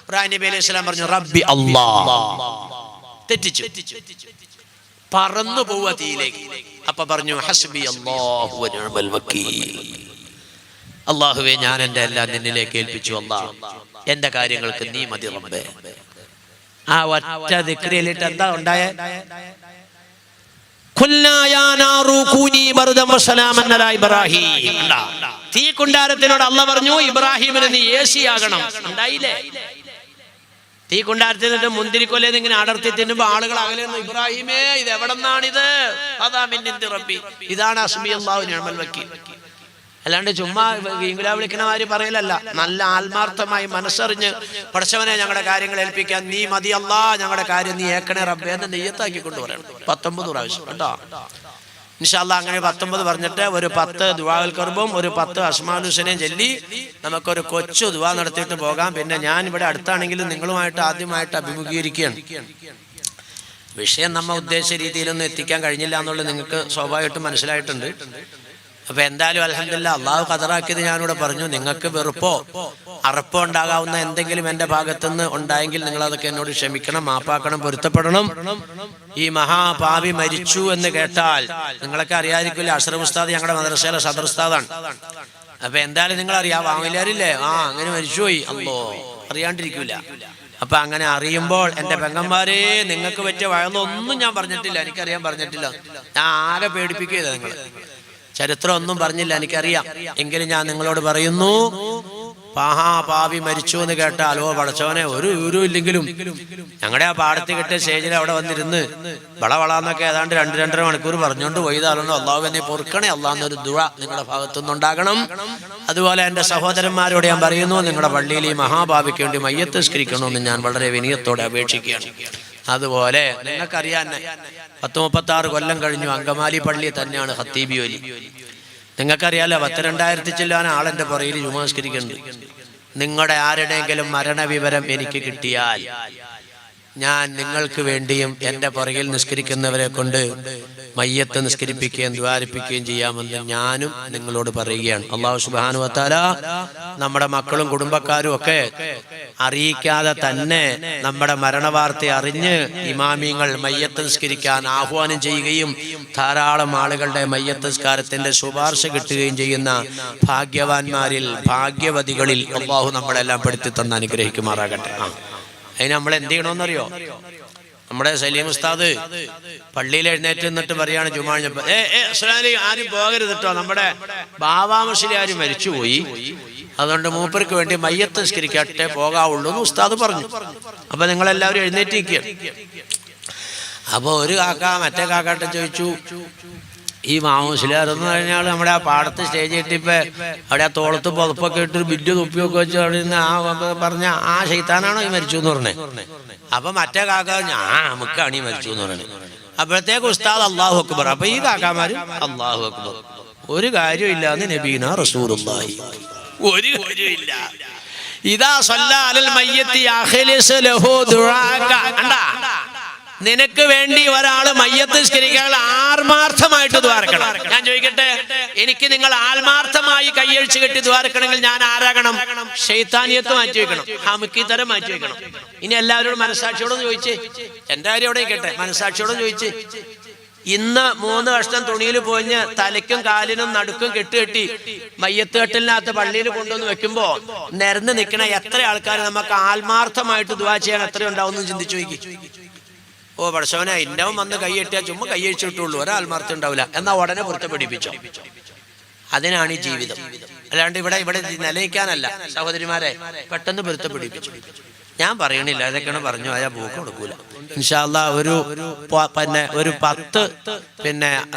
ഇബ്രാഹിം നബി അലൈഹി സ്വലാം പറഞ്ഞു, റബ്ബി അല്ലാഹ്. തെറ്റിച്ചു, പറന്നു പോവുക തീയിലേക്ക്. അപ്പൊ പറഞ്ഞു, ഹസ്ബി അല്ലാഹു വ നിഅമൽ വക്കീൽ. അല്ലാഹുവേ, ഞാൻ എൻ്റെ എല്ലാം നിന്നിലേക്ക് ഏൽപ്പിച്ചു. അല്ലാഹ്, എന്റെ കാര്യങ്ങൾക്ക് നീ മതി റബ്ബേ. ആ ഒറ്റ ദിക്റിലിട്ട് എന്താ ഉണ്ടായേ? തീ കുണ്ടാരത്തിനോട് അല്ലാഹ് പറഞ്ഞു, ഇബ്രാഹിമിന് നീ ഏസിയാകണം. ഉണ്ടായില്ലേ? തീ കുണ്ടാരത്തിൽ മുന്തിരിക്കൊല്ലേന്ന് ഇങ്ങനെ അടർത്തി തിന്നുമ്പോ ആളുകൾ അകലെന്ന്, ഇബ്രാഹിമേ, ഇത് എവിടെന്നാണിത്? അതാ മിന്നിന്തി റബ്ബി. ഇതാണ് ഹസ്ബി അല്ലാഹു നിഅമൽ വക്കീൽ. അല്ലാണ്ട് ചുമ്മാ ഇംഗ്ലാ വിളിക്കുന്ന മാതിരി പറയലല്ല. നല്ല ആത്മാർത്ഥമായി മനസ്സറിഞ്ഞ്, പടച്ചവനെ, ഞങ്ങളുടെ കാര്യങ്ങൾ ഏൽപ്പിക്കാൻ നീ മതി അല്ലാ, ഞങ്ങളുടെ കാര്യം നീ ഏക്കണേ റബ്ബേ എന്ന് നെയ്യത്താക്കി കൊണ്ടുവരണം. 19 പ്രാവശ്യം കേട്ടോ. ഇൻഷാ അല്ലാഹ് അങ്ങനെ 19 പറഞ്ഞിട്ട് ഒരു 10 ദുആഉൽ ഖർബും ഒരു 10 അസ്മാഉൽ ഹുസ്നയും ചൊല്ലി നമുക്കൊരു കൊച്ചു ദുആ നടത്തിയിട്ട് പോകാം. പിന്നെ ഞാൻ ഇവിടെ അടുത്താണെങ്കിലും നിങ്ങളുമായിട്ട് ആദ്യമായിട്ട് അഭിമുഖീകരിക്കുകയാണ്. വിഷയം നമ്മ ഉദ്ദേശിച്ച രീതിയിലൊന്നും എത്തിക്കാൻ കഴിഞ്ഞില്ല എന്നുള്ളത് നിങ്ങൾക്ക് സ്വാഭാവികമായിട്ടും മനസ്സിലായിട്ടുണ്ട്. അപ്പൊ എന്തായാലും അൽഹംദുലില്ലാഹ്, അള്ളാഹു ഖദറാക്കിയത് ഞാനിവിടെ പറഞ്ഞു. നിങ്ങൾക്ക് വെറുപ്പോ അറപ്പോ ഉണ്ടാകാവുന്ന എന്തെങ്കിലും എൻ്റെ ഭാഗത്തുനിന്ന് ഉണ്ടായെങ്കിൽ നിങ്ങൾ അതൊക്കെ എന്നോട് ക്ഷമിക്കണം, മാപ്പാക്കണം, പൊരുത്തപ്പെടണം. ഈ മഹാപാപി മരിച്ചു എന്ന് കേട്ടാൽ നിങ്ങളൊക്കെ അറിയാതിരിക്കില്ല, അഷ്റഫ് ഉസ്താദ് ഞങ്ങളുടെ മദ്രസയിലെ സദർ ഉസ്താദാണ്. അപ്പൊ എന്തായാലും നിങ്ങൾ അറിയാം, വാങ്ങില്ലാരില്ലേ? അങ്ങനെ മരിച്ചുപോയി, അല്ലോ, അറിയാണ്ടിരിക്കൂല. അപ്പൊ അങ്ങനെ അറിയുമ്പോൾ എൻ്റെ പെങ്ങന്മാരെ, നിങ്ങൾക്ക് പറ്റിയ വഴലൊന്നും ഞാൻ പറഞ്ഞിട്ടില്ല, എനിക്കറിയാൻ പറഞ്ഞിട്ടില്ല. ഞാൻ ആകെ പേടിപ്പിക്കുകയില്ല. നിങ്ങൾ ചരിത്രം ഒന്നും പറഞ്ഞില്ല, എനിക്കറിയാം. എങ്കിലും ഞാൻ നിങ്ങളോട് പറയുന്നു, മഹാപാപി മരിച്ചു എന്ന് കേട്ടാൽ, ഓ പടച്ചവനെ, ഒരു വിവരവും ഇല്ലെങ്കിലും ഞങ്ങളുടെ ആ പാടത്ത് കിട്ടിയ സ്റ്റേജിൽ അവിടെ വന്നിരുന്ന് വളവളാന്നൊക്കെ ഏതാണ്ട് 2-2.5 മണിക്കൂർ പറഞ്ഞുകൊണ്ട് പോയതാണല്ലോ. അള്ളാഹു എന്നെ പൊറുക്കണേ അള്ളാഹെന്നൊരു ദുആ നിങ്ങളുടെ ഭാഗത്തുനിന്നുണ്ടാകണം. അതുപോലെ എൻ്റെ സഹോദരന്മാരോട് ഞാൻ പറയുന്നു, നിങ്ങളുടെ പള്ളിയിൽ ഈ മഹാപാപിക്ക് വേണ്ടി മയ്യത്ത് നിസ്കരിക്കണമെന്ന് ഞാൻ വളരെ വിനയത്തോടെ അപേക്ഷിക്കുകയാണ്. അതുപോലെ നിങ്ങൾക്കറിയാൻ 10-36 കൊല്ലം കഴിഞ്ഞു അങ്കമാലി പള്ളി തന്നെയാണ് ഖത്തീബി വലി. നിങ്ങൾക്കറിയാലോ, 2000 ചെല്ലാൻ ആളെൻ്റെ പുറയിൽ നമസ്കരിക്കുന്നുണ്ട്. നിങ്ങളുടെ ആരുടെയെങ്കിലും മരണവിവരം എനിക്ക് കിട്ടിയാൽ ഞാൻ നിങ്ങൾക്ക് വേണ്ടിയും എൻ്റെ പുറകിൽ നിസ്കരിക്കുന്നവരെ കൊണ്ട് മയ്യത്ത് നിസ്കരിപ്പിക്കുകയും ദ്വാരിപ്പിക്കുകയും ചെയ്യാമെന്ന് ഞാനും നിങ്ങളോട് പറയുകയാണ്. അല്ലാഹു സുബ്ഹാനഹു വ തആല നമ്മുടെ മക്കളും കുടുംബക്കാരും ഒക്കെ അറിയിക്കാതെ തന്നെ നമ്മുടെ മരണവാർത്ത അറിഞ്ഞ് ഇമാമിങ്ങൾ മയ്യത്ത് നിസ്കരിക്കാൻ ആഹ്വാനം ചെയ്യുകയും ധാരാളം ആളുകളുടെ മയ്യത്ത് നിസ്കാരത്തിന്റെ ശുപാർശ കിട്ടുകയും ചെയ്യുന്ന ഭാഗ്യവാന്മാരിൽ ഭാഗ്യവതികളിൽ അല്ലാഹു നമ്മളെല്ലാം പെടുത്തി തന്ന് അനുഗ്രഹിക്കുമാറാകട്ടെ. അതിന് നമ്മൾ എന്ത് ചെയ്യണമെന്നറിയോ? നമ്മുടെ സലീം ഉസ്താദ് പള്ളിയിൽ എഴുന്നേറ്റ് നിന്നിട്ട് പറയാണ് ജുമാ ആരും പോകരുത് കേട്ടോ, നമ്മുടെ ബാവാമശ്ശേരി മരിച്ചുപോയി, അതുകൊണ്ട് മൂപ്പർക്ക് വേണ്ടി മയ്യത്ത് നിസ്കരിക്കട്ടെ പോകാവുള്ളൂ എന്ന് ഉസ്താദ് പറഞ്ഞു. അപ്പൊ നിങ്ങളെല്ലാവരും എഴുന്നേറ്റ് നിൽക്കുകയാണ്. അപ്പൊ ഒരു കാക്ക മറ്റേ കാക്കാട്ടെ ചോദിച്ചു, ഈ മാമൂസിലാർ എന്ന് പറഞ്ഞാൽ നമ്മുടെ ആ പാടത്ത് സ്റ്റേജ് കെട്ടിപ്പോ അവിടെ ആ തോളത്ത് പുതപ്പൊക്കെ ഇട്ടൊരു ബില്ല് തുപ്പിയൊക്കെ വെച്ച് അവിടെ നിന്ന് പറഞ്ഞ ആ ശൈത്താനാണോ ഈ മരിച്ചു എന്ന് പറഞ്ഞേ? അപ്പൊ മറ്റേ കാക്ക നമുക്കാണ് ഈ മരിച്ചു എന്ന് പറഞ്ഞത്. അപ്പോഴത്തേക്ക് ഉസ്താദ് അല്ലാഹു അക്ബർ. അപ്പൊ ഈ കാക്കാമാര് അല്ലാഹു അക്ബർ. ഒരു കാര്യമില്ലാന്ന് നബീന റസൂലുള്ളാഹി, ഒരു കാര്യമില്ല. ഇദാ സല്ലല്ലാ അലൽ മയ്യിത്തി അഖ്ലിസ് ലഹു ദുആക. നിനക്ക് വേണ്ടി ഒരാള് മയ്യത്ത് നിസ്കരിക്കാൻ ആത്മാർത്ഥമായിട്ട് ദ്വാരക്കണം. ഞാൻ ചോദിക്കട്ടെ, എനിക്ക് നിങ്ങൾ ആത്മാർത്ഥമായി കയ്യഴിച്ച് കെട്ടി ദ്വാരക്കണമെങ്കിൽ ഞാൻ ആരാകണം? ശൈത്താനിയത്ത് മാറ്റി വെക്കണം, ഹമുക്കിത്തരം മാറ്റി വെക്കണം. ഇനി എല്ലാവരോടും മനസ്സാക്ഷിയോടൊന്ന് ചോദിച്ചേ, എന്റെ കാര്യം അവിടെ ഇരിക്കട്ടെ, മനസ്സാക്ഷിയോടും ചോദിച്ചേ. ഇന്ന് 3 കഷ്ണം തുണിയിൽ പോഞ്ഞ് തലയ്ക്കും കാലിനും നടുക്കും കെട്ടി മയ്യത്ത് കെട്ടിലിനകത്ത് പള്ളിയിൽ കൊണ്ടുവന്ന് വെക്കുമ്പോ നിരന്ന് നിൽക്കണ എത്ര ആൾക്കാർ നമുക്ക് ആത്മാർത്ഥമായിട്ട് ദുആ ചെയ്യാൻ എത്ര ഉണ്ടാവും ചിന്തിച്ചു നോക്കി. ഓ പടച്ചവനെ, ഇന്നവും വന്ന് കൈയെട്ടിയാ ചുമ്മാ കൈയഴിച്ചിട്ടുള്ളൂ, ഒരാത്മാർത്ഥം ഉണ്ടാവില്ല എന്നാ ഉടനെ പൊരുത്തപ്പെടിപ്പിച്ചോ. അതിനാണ് ഈ ജീവിതം. അല്ലാണ്ട് ഇവിടെ നിലനിൽക്കാനല്ല. സഹോദരിമാരെ, പെട്ടെന്ന് പൊരുത്തപ്പെടിപ്പിച്ചു. ഞാൻ പറയണില്ല, ഇതൊക്കെയാണ് പറഞ്ഞു പോയാൽ പോക്ക് കൊടുക്കൂല. ഇൻഷാ അല്ലാഹ് ഒരു 10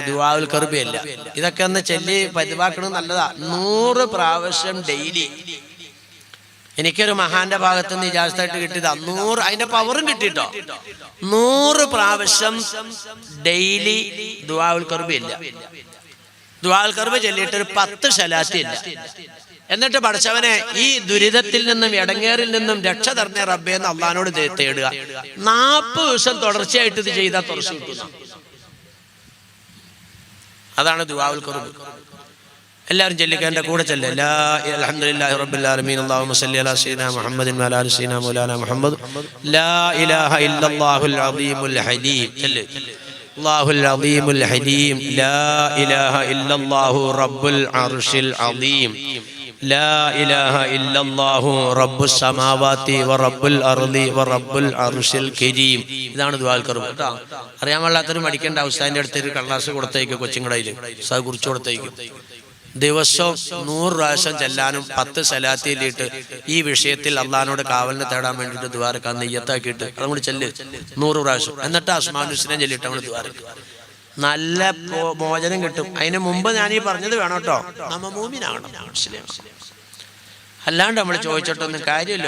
ദുആഉൽ ഖർബിയല്ല, ഇതൊക്കെ ഒന്ന് ചൊല്ലി പതിവാക്കണം. നല്ലതാ. 100 പ്രാവശ്യം ഡെയിലി. എനിക്കൊരു മഹാന്റെ ഭാഗത്ത് നിന്ന് ഇജാസത്തായിട്ട് കിട്ടിയതാ 100. അതിന്റെ പവറും കിട്ടിട്ടോ. 100 പ്രാവശ്യം ഡെയിലി ദുആഉൽ ഖർബ് ഇല്ല. ദുആഉൽ ഖർബ് ചൊല്ലിയിട്ട് ഒരു 10 സ്വലാത്ത് ഇല്ല. എന്നിട്ട് പടച്ചവനെ, ഈ ദുരിതത്തിൽ നിന്നും ഇടങ്ങേറിൽ നിന്നും രക്ഷ തരണേ റബ്ബേ എന്ന് അള്ളാഹിനോട് തേടുക. 40 ദിവസം തുടർച്ചയായിട്ട് ഇത് ചെയ്താൽ തുറച്ചു കിട്ടുന്ന. അതാണ് ദുആഉൽ ഖർബ്. എല്ലാവരും ചൊല്ലിക്കുക, എൻ്റെ കൂടെ ചൊല്ലുക. ലാ അൽഹംദുലില്ലാഹി റബ്ബിൽ ആലമീൻ അല്ലാഹുമ്മ സല്ലി അലാ സയ്യിദിനാ മുഹമ്മദിൻ വഅലാ ആലി സയ്യിദിനാ മൗലാനാ മുഹമ്മദ്. ലാ ഇലാഹ ഇല്ലല്ലാഹുൽ അദീമുൽ ഹലീം. അല്ലാഹുൽ അദീമുൽ ഹലീം. ലാ ഇലാഹ ഇല്ലല്ലാഹു റബ്ബുൽ അർശിൽ അദീം. ലാ ഇലാഹ ഇല്ലല്ലാഹു റബ്ബുസ് സമാവാതി വ റബ്ബുൽ അർളി വ റബ്ബുൽ അർശിൽ കരീം. ഇതാണ് ദുആഉൽ ഖർബ് കേട്ടോ. അറിയാൻ പാടില്ലാത്തൊരു മടിക്കേണ്ട. ഉസ്താദിന്റെ അടുത്തൊരു കടലാസ് കൊടുത്തേക്ക്, കൊച്ചുങ്ങടയിൽ ഉസ്താദ് കുറിച്ച് കൊടുത്തേക്ക്. ദിവസവും 100 പ്രാവശ്യം ചെല്ലാനും 10 സലാത്തിലിട്ട് ഈ വിഷയത്തിൽ അള്ളാഹിനോട് കാവലിന് തേടാൻ വേണ്ടിയിട്ട് ദ്വാരക്കാൻ നെയ്യത്താക്കിയിട്ട് അതുകൊണ്ട് ചെല്ല് 100 പ്രാവശ്യം. എന്നിട്ട് അസ്മാഉൽ ഹുസ്ന ചൊല്ലിട്ട് നമ്മൾ ദ്വാരക്കുക. നല്ല മോചനം കിട്ടും. അതിന് മുമ്പ് ഞാൻ ഈ പറഞ്ഞത് വേണം കേട്ടോ, നമ്മ മൂമിനാകണം, മുസ്ലിം. അല്ലാണ്ട് നമ്മൾ ചോദിച്ചിട്ടൊന്നും കാര്യമില്ല.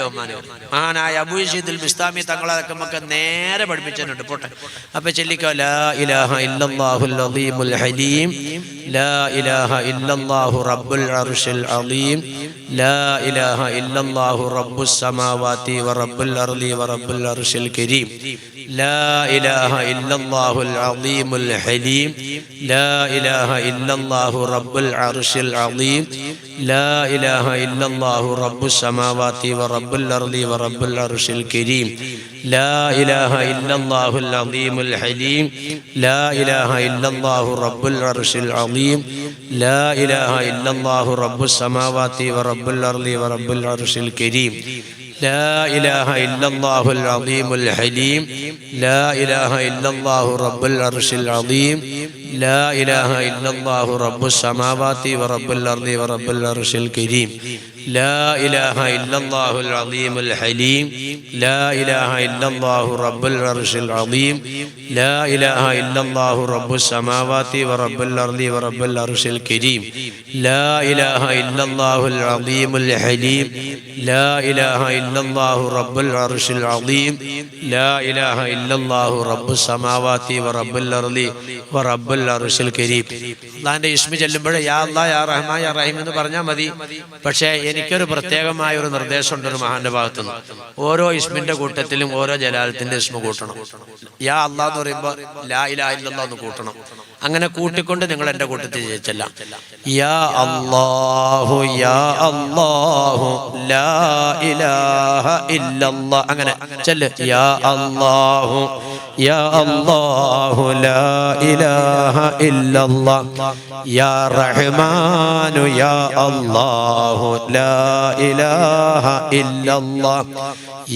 മഹാനായ അബൂ യസീദുൽ ബിസ്താമി തങ്ങളതൊക്കെ നമുക്ക് നേരെ പഠിപ്പിച്ചിട്ടുണ്ട്. പോട്ടെ. അപ്പൊ ചൊല്ലിക്കോ, ലാ ഇലാഹ ഇല്ലല്ലാഹുൽ അദീമുൽ ഹലീം. ലാ ഇലാഹ ഇല്ലല്ലാഹു റബ്ബുൽ അർശിൽ അദീം. ലാ ഇലാഹ ഇല്ലല്ലാഹു റബ്ബുസ് സമാവാതി വ റബ്ബുൽ അർളി വ റബ്ബുൽ അർശിൽ കരീം. ലാ ഇലാഹ ഇല്ലല്ലാഹുൽ അദീമുൽ ഹലീം. ലാ ഇലാഹ ഇല്ലല്ലാഹു റബ്ബുൽ അർശിൽ അദീം. ലാ ഇലാഹ ഇല്ലല്ലാഹു റബ്ബുസ് സമാവാതി വ റബ്ബുൽ അർളി വ റബ്ബുൽ അർശിൽ കരീം. ലാ ഇലാഹ ഇല്ലല്ലാഹുൽ അദീമുൽ ഹലീം. ലാ ഇലാഹ ഇല്ലല്ലാഹു റബ്ബുൽ അർശിൽ അദീം. ലാ ഇലാഹ ഇല്ലല്ലാഹു റബ്ബുസ് സമാവാതി വ റബ്ബുൽ അർളി വ റബ്ബുൽ അർശിൽ കരീം. لا إله إلا الله العظيم الحليم. لا إله إلا الله رب العرش العظيم. لا إله إلا الله رب السماوات ورب الأرض ورب العرش الكريم. لا إله إلا الله العظيم الحليم. لا إله إلا الله رب العرش العظيم. لا إله إلا الله رب السماوات ورب الأرض ورب العرش الكريم. لا إله إلا الله العظيم الحليم. ലാ ഇലാഹ ഇല്ലല്ലാഹു റബ്ബുൽ അർശിൽ അളീം ലാ ഇലാഹ ഇല്ലല്ലാഹു റബ്ബുസ് സമാവാതി വ റബ്ബുൽ അർളി വ റബ്ബുൽ അർശിൽ കരീം. അല്ലാഹുവിന്റെ ഇസ്മി ചൊല്ലുമ്പോൾ യാ അല്ലാഹ് യാ റഹ്മാൻ യാ റഹീം എന്ന് പറഞ്ഞാൽ മതി. പക്ഷേ എനിക്കൊരു പ്രത്യേകമായ ഒരു നിർദ്ദേശമുണ്ട് ഒരു മഹാന്റെ ഭാഗത്തുനിന്ന്. ഓരോ ഇസ്മിന്റെ കൂട്ടത്തിലും ഓരോ ജലാലത്തിന്റെ ഇസ്മ കൂട്ടണം. യാ അല്ലാഹ് എന്ന് പറയുമ്പോൾ ലാ ഇലാഹ ഇല്ലല്ലാഹ് എന്ന് കൂട്ടണം. അങ്ങനെ കൂട്ടിക്കൊണ്ട് നിങ്ങൾ എൻ്റെ കൂട്ടത്തിൽ ജയിച്ചല്ല. യാ അല്ലാഹു യാ അല്ലാഹു ലാ ഇലാഹ ഇല്ലല്ലാഹ് അങ്ങനെ ചെല്ല്. യാ അല്ലാഹു യാ അല്ലാഹു ലാ ഇലാഹ ഇല്ലല്ലാഹ് യാ റഹ്മാനു യാ അല്ലാഹു ലാ ഇലാഹ ഇല്ലല്ലാഹ്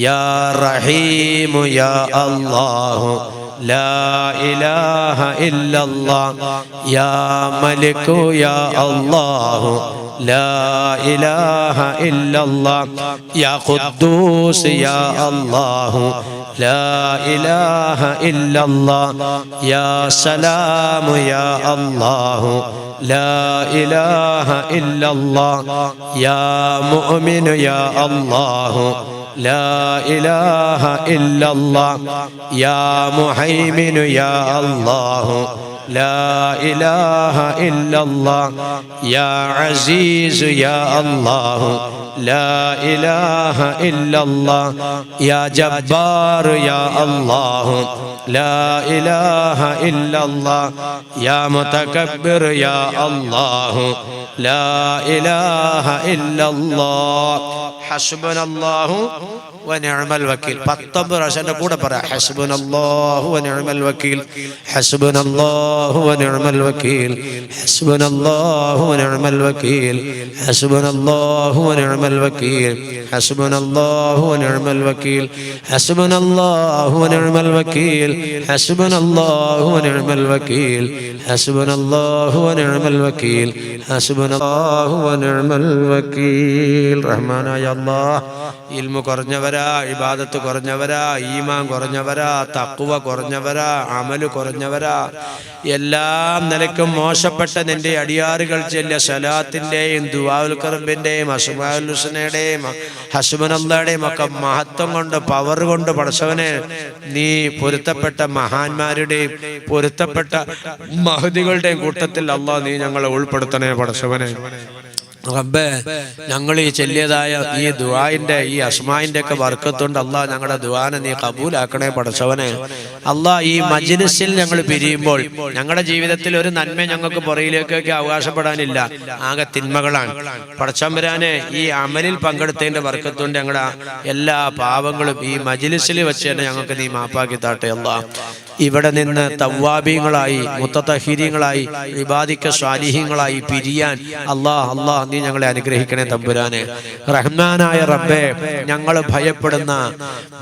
യാ റഹീമു യാ അല്ലാഹു ലാ ഇലാഹ ഇല്ലല്ലാഹ് യാ മലികു യാ അല്ലാഹു ലാ ഇലാഹ ഇല്ലല്ലാഹ് യാ ഖുദ്ദൂസ് യാ അല്ലാഹു ലാ ഇലാഹ ഇല്ലല്ലാഹ് യാ സലാമു യാ അല്ലാഹു ലാ ഇലാഹ ഇല്ലല്ലാഹ് യാ മുഅ്മിനു യാ അല്ലാഹു ലാ ഇലാഹ ഇല്ലല്ലാഹ് യാ മുഹൈമിനു യാ അല്ലാഹു ലാ ഇലാഹ ഇല്ലല്ലാഹ് യാ അസീസ് യാ അല്ലാഹു ലാ ഇലാഹ ഇല്ലല്ലാഹ് യാ ജബ്ബാർ യാ അല്ലാഹു ലാ ഇലാഹ ഇല്ലല്ലാഹ് യാ മുതകബ്ബിർ യാ അല്ലാഹു ലാ ഇലാഹ ഇല്ലല്ലാഹ് ഹസ്ബുനല്ലാഹു വനിഅമൽ വക്കീൽ. 19 പ്രാവശ്യം കൂടെ പറ. ഹസ്ബുനല്ലാഹു വനിഅമൽ വക്കീൽ ഹസ്ബുനല്ലാഹു വനിഅമൽ വക്കീൽ ഹസ്ബുനല്ലാഹു വനിഅമൽ വക്കീൽ ഹസ്ബുനല്ലാഹു വനിഅമൽ വക്കീൽ ഹസ്ബുനല്ലാഹു വനിഅമൽ വക്കീൽ ഹസ്ബുനല്ലാഹു വനിഅമൽ വക്കീൽ ഹസ്ബുനല്ലാഹു വനിഅമൽ വക്കീൽ ഹസ്ബുനല്ലാഹു വനിഅമൽ വക്കീൽ ഹസ്ബുനല്ലാഹു വനിഅമൽ വക്കീൽ. റഹ്മാനായ അല്ലാഹ്, ഇൽമു കുറഞ്ഞവരാ, ഇബാദത്ത് കുറഞ്ഞവരാ, ഈമാൻ കുറഞ്ഞവരാ, തഖ്വ കുറഞ്ഞവരാ, അമല് കുറഞ്ഞവരാ, എല്ലാം നിലയ്ക്കും മോശപ്പെട്ട നിന്റെ അടിയാറുകൾ ചെല്ലിയ സലാത്തിൻ്റെയും ദുആഉൽ ഖർബിൻ്റെയും അസ്മാഉൽ ഹുസ്നയുടെയും ഹസ്ബുനല്ലാഹയുടെയും ഒക്കെ മഹത്വം കൊണ്ട് പവർ കൊണ്ട് പടച്ചവനെ നീ പൊരുത്തപ്പെട്ട മഹാന്മാരുടെയും പൊരുത്തപ്പെട്ട മഹദികളുടെയും കൂട്ടത്തിൽ അല്ലാഹ് നീ ഞങ്ങളെ ഉൾപ്പെടുത്തണേ പടച്ചവനെ. റബ്ബേ, ഞങ്ങൾ ഈ ചെല്ലിയതായ ഈ ദുആന്റെ ഈ അസ്മാഇന്റെ ഒക്കെ ബർക്കത്തുണ്ട് അല്ലാഹ് ഞങ്ങളുടെ ദുആനെ നീ കബൂലാക്കണേ പടച്ചവനെ. അല്ലാഹ് ഈ മജ്ലിസിൽ ഞങ്ങൾ പിരിയുമ്പോൾ ഞങ്ങളുടെ ജീവിതത്തിൽ ഒരു നന്മ ഞങ്ങൾക്ക് പുറയിലേക്കൊക്കെ അവകാശപ്പെടാനില്ല, ആകെ തിന്മകളാണ് പടച്ചവനെ. ഈ അമലിൽ പങ്കെടുത്തതിന്റെ ബർക്കത്തുണ്ട് ഞങ്ങളുടെ എല്ലാ പാവങ്ങളും ഈ മജ്ലിസിൽ വെച്ച് തന്നെ ഞങ്ങൾക്ക് നീ മാപ്പാക്കി താട്ടെ അല്ലാഹ്. ഇവിടെ നിന്ന് തവ്വാബീങ്ങളായി മുത്തതഹിരീങ്ങളായി ഇബാദിക സ്വാലിഹീങ്ങളായി പിരിയാൻ അല്ലാഹ് നീ ഞങ്ങളെ അനുഗ്രഹിക്കണേ തമ്പുരാനെ. റഹ്മാനായ റബ്ബേ, ഞങ്ങൾ ഭയപ്പെടുന്ന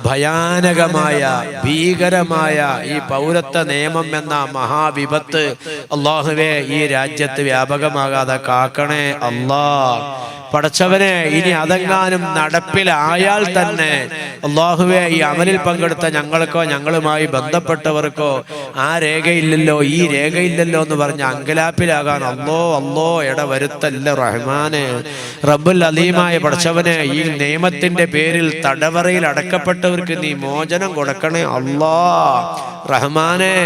ഭയാനകമായ ഭീകരമായ ഈ പൗരത്വ നിയമം എന്ന മഹാവിപത്ത് അല്ലാഹുവേ ഈ രാജ്യത്ത് വ്യാപകമാകാതെ കാക്കണേ അല്ലാഹ്. പടച്ചവനെ, ഇനി അതെങ്ങാനും നടപ്പിലായാൽ തന്നെ അല്ലാഹുവേ ഈ അമലിൽ പങ്കെടുത്ത ഞങ്ങൾക്കോ ഞങ്ങളുമായി ബന്ധപ്പെട്ടവർക്കോ ആ രേഖയില്ലല്ലോ ഈ രേഖയില്ലല്ലോ എന്ന് പറഞ്ഞ് അങ്കലാപ്പിലാകാൻ അല്ലോ ഇടവരുത്തല്ല റഹ്മാനെ. റബ്ബുൽ അലീമായ പടച്ചവനെ, ഈ നിയമത്തിന്റെ പേരിൽ തടവറയിൽ അടക്കപ്പെട്ടവർക്ക് നീ മോചനം കൊടുക്കണേ അല്ലാഹ്. റഹ്മാനെ,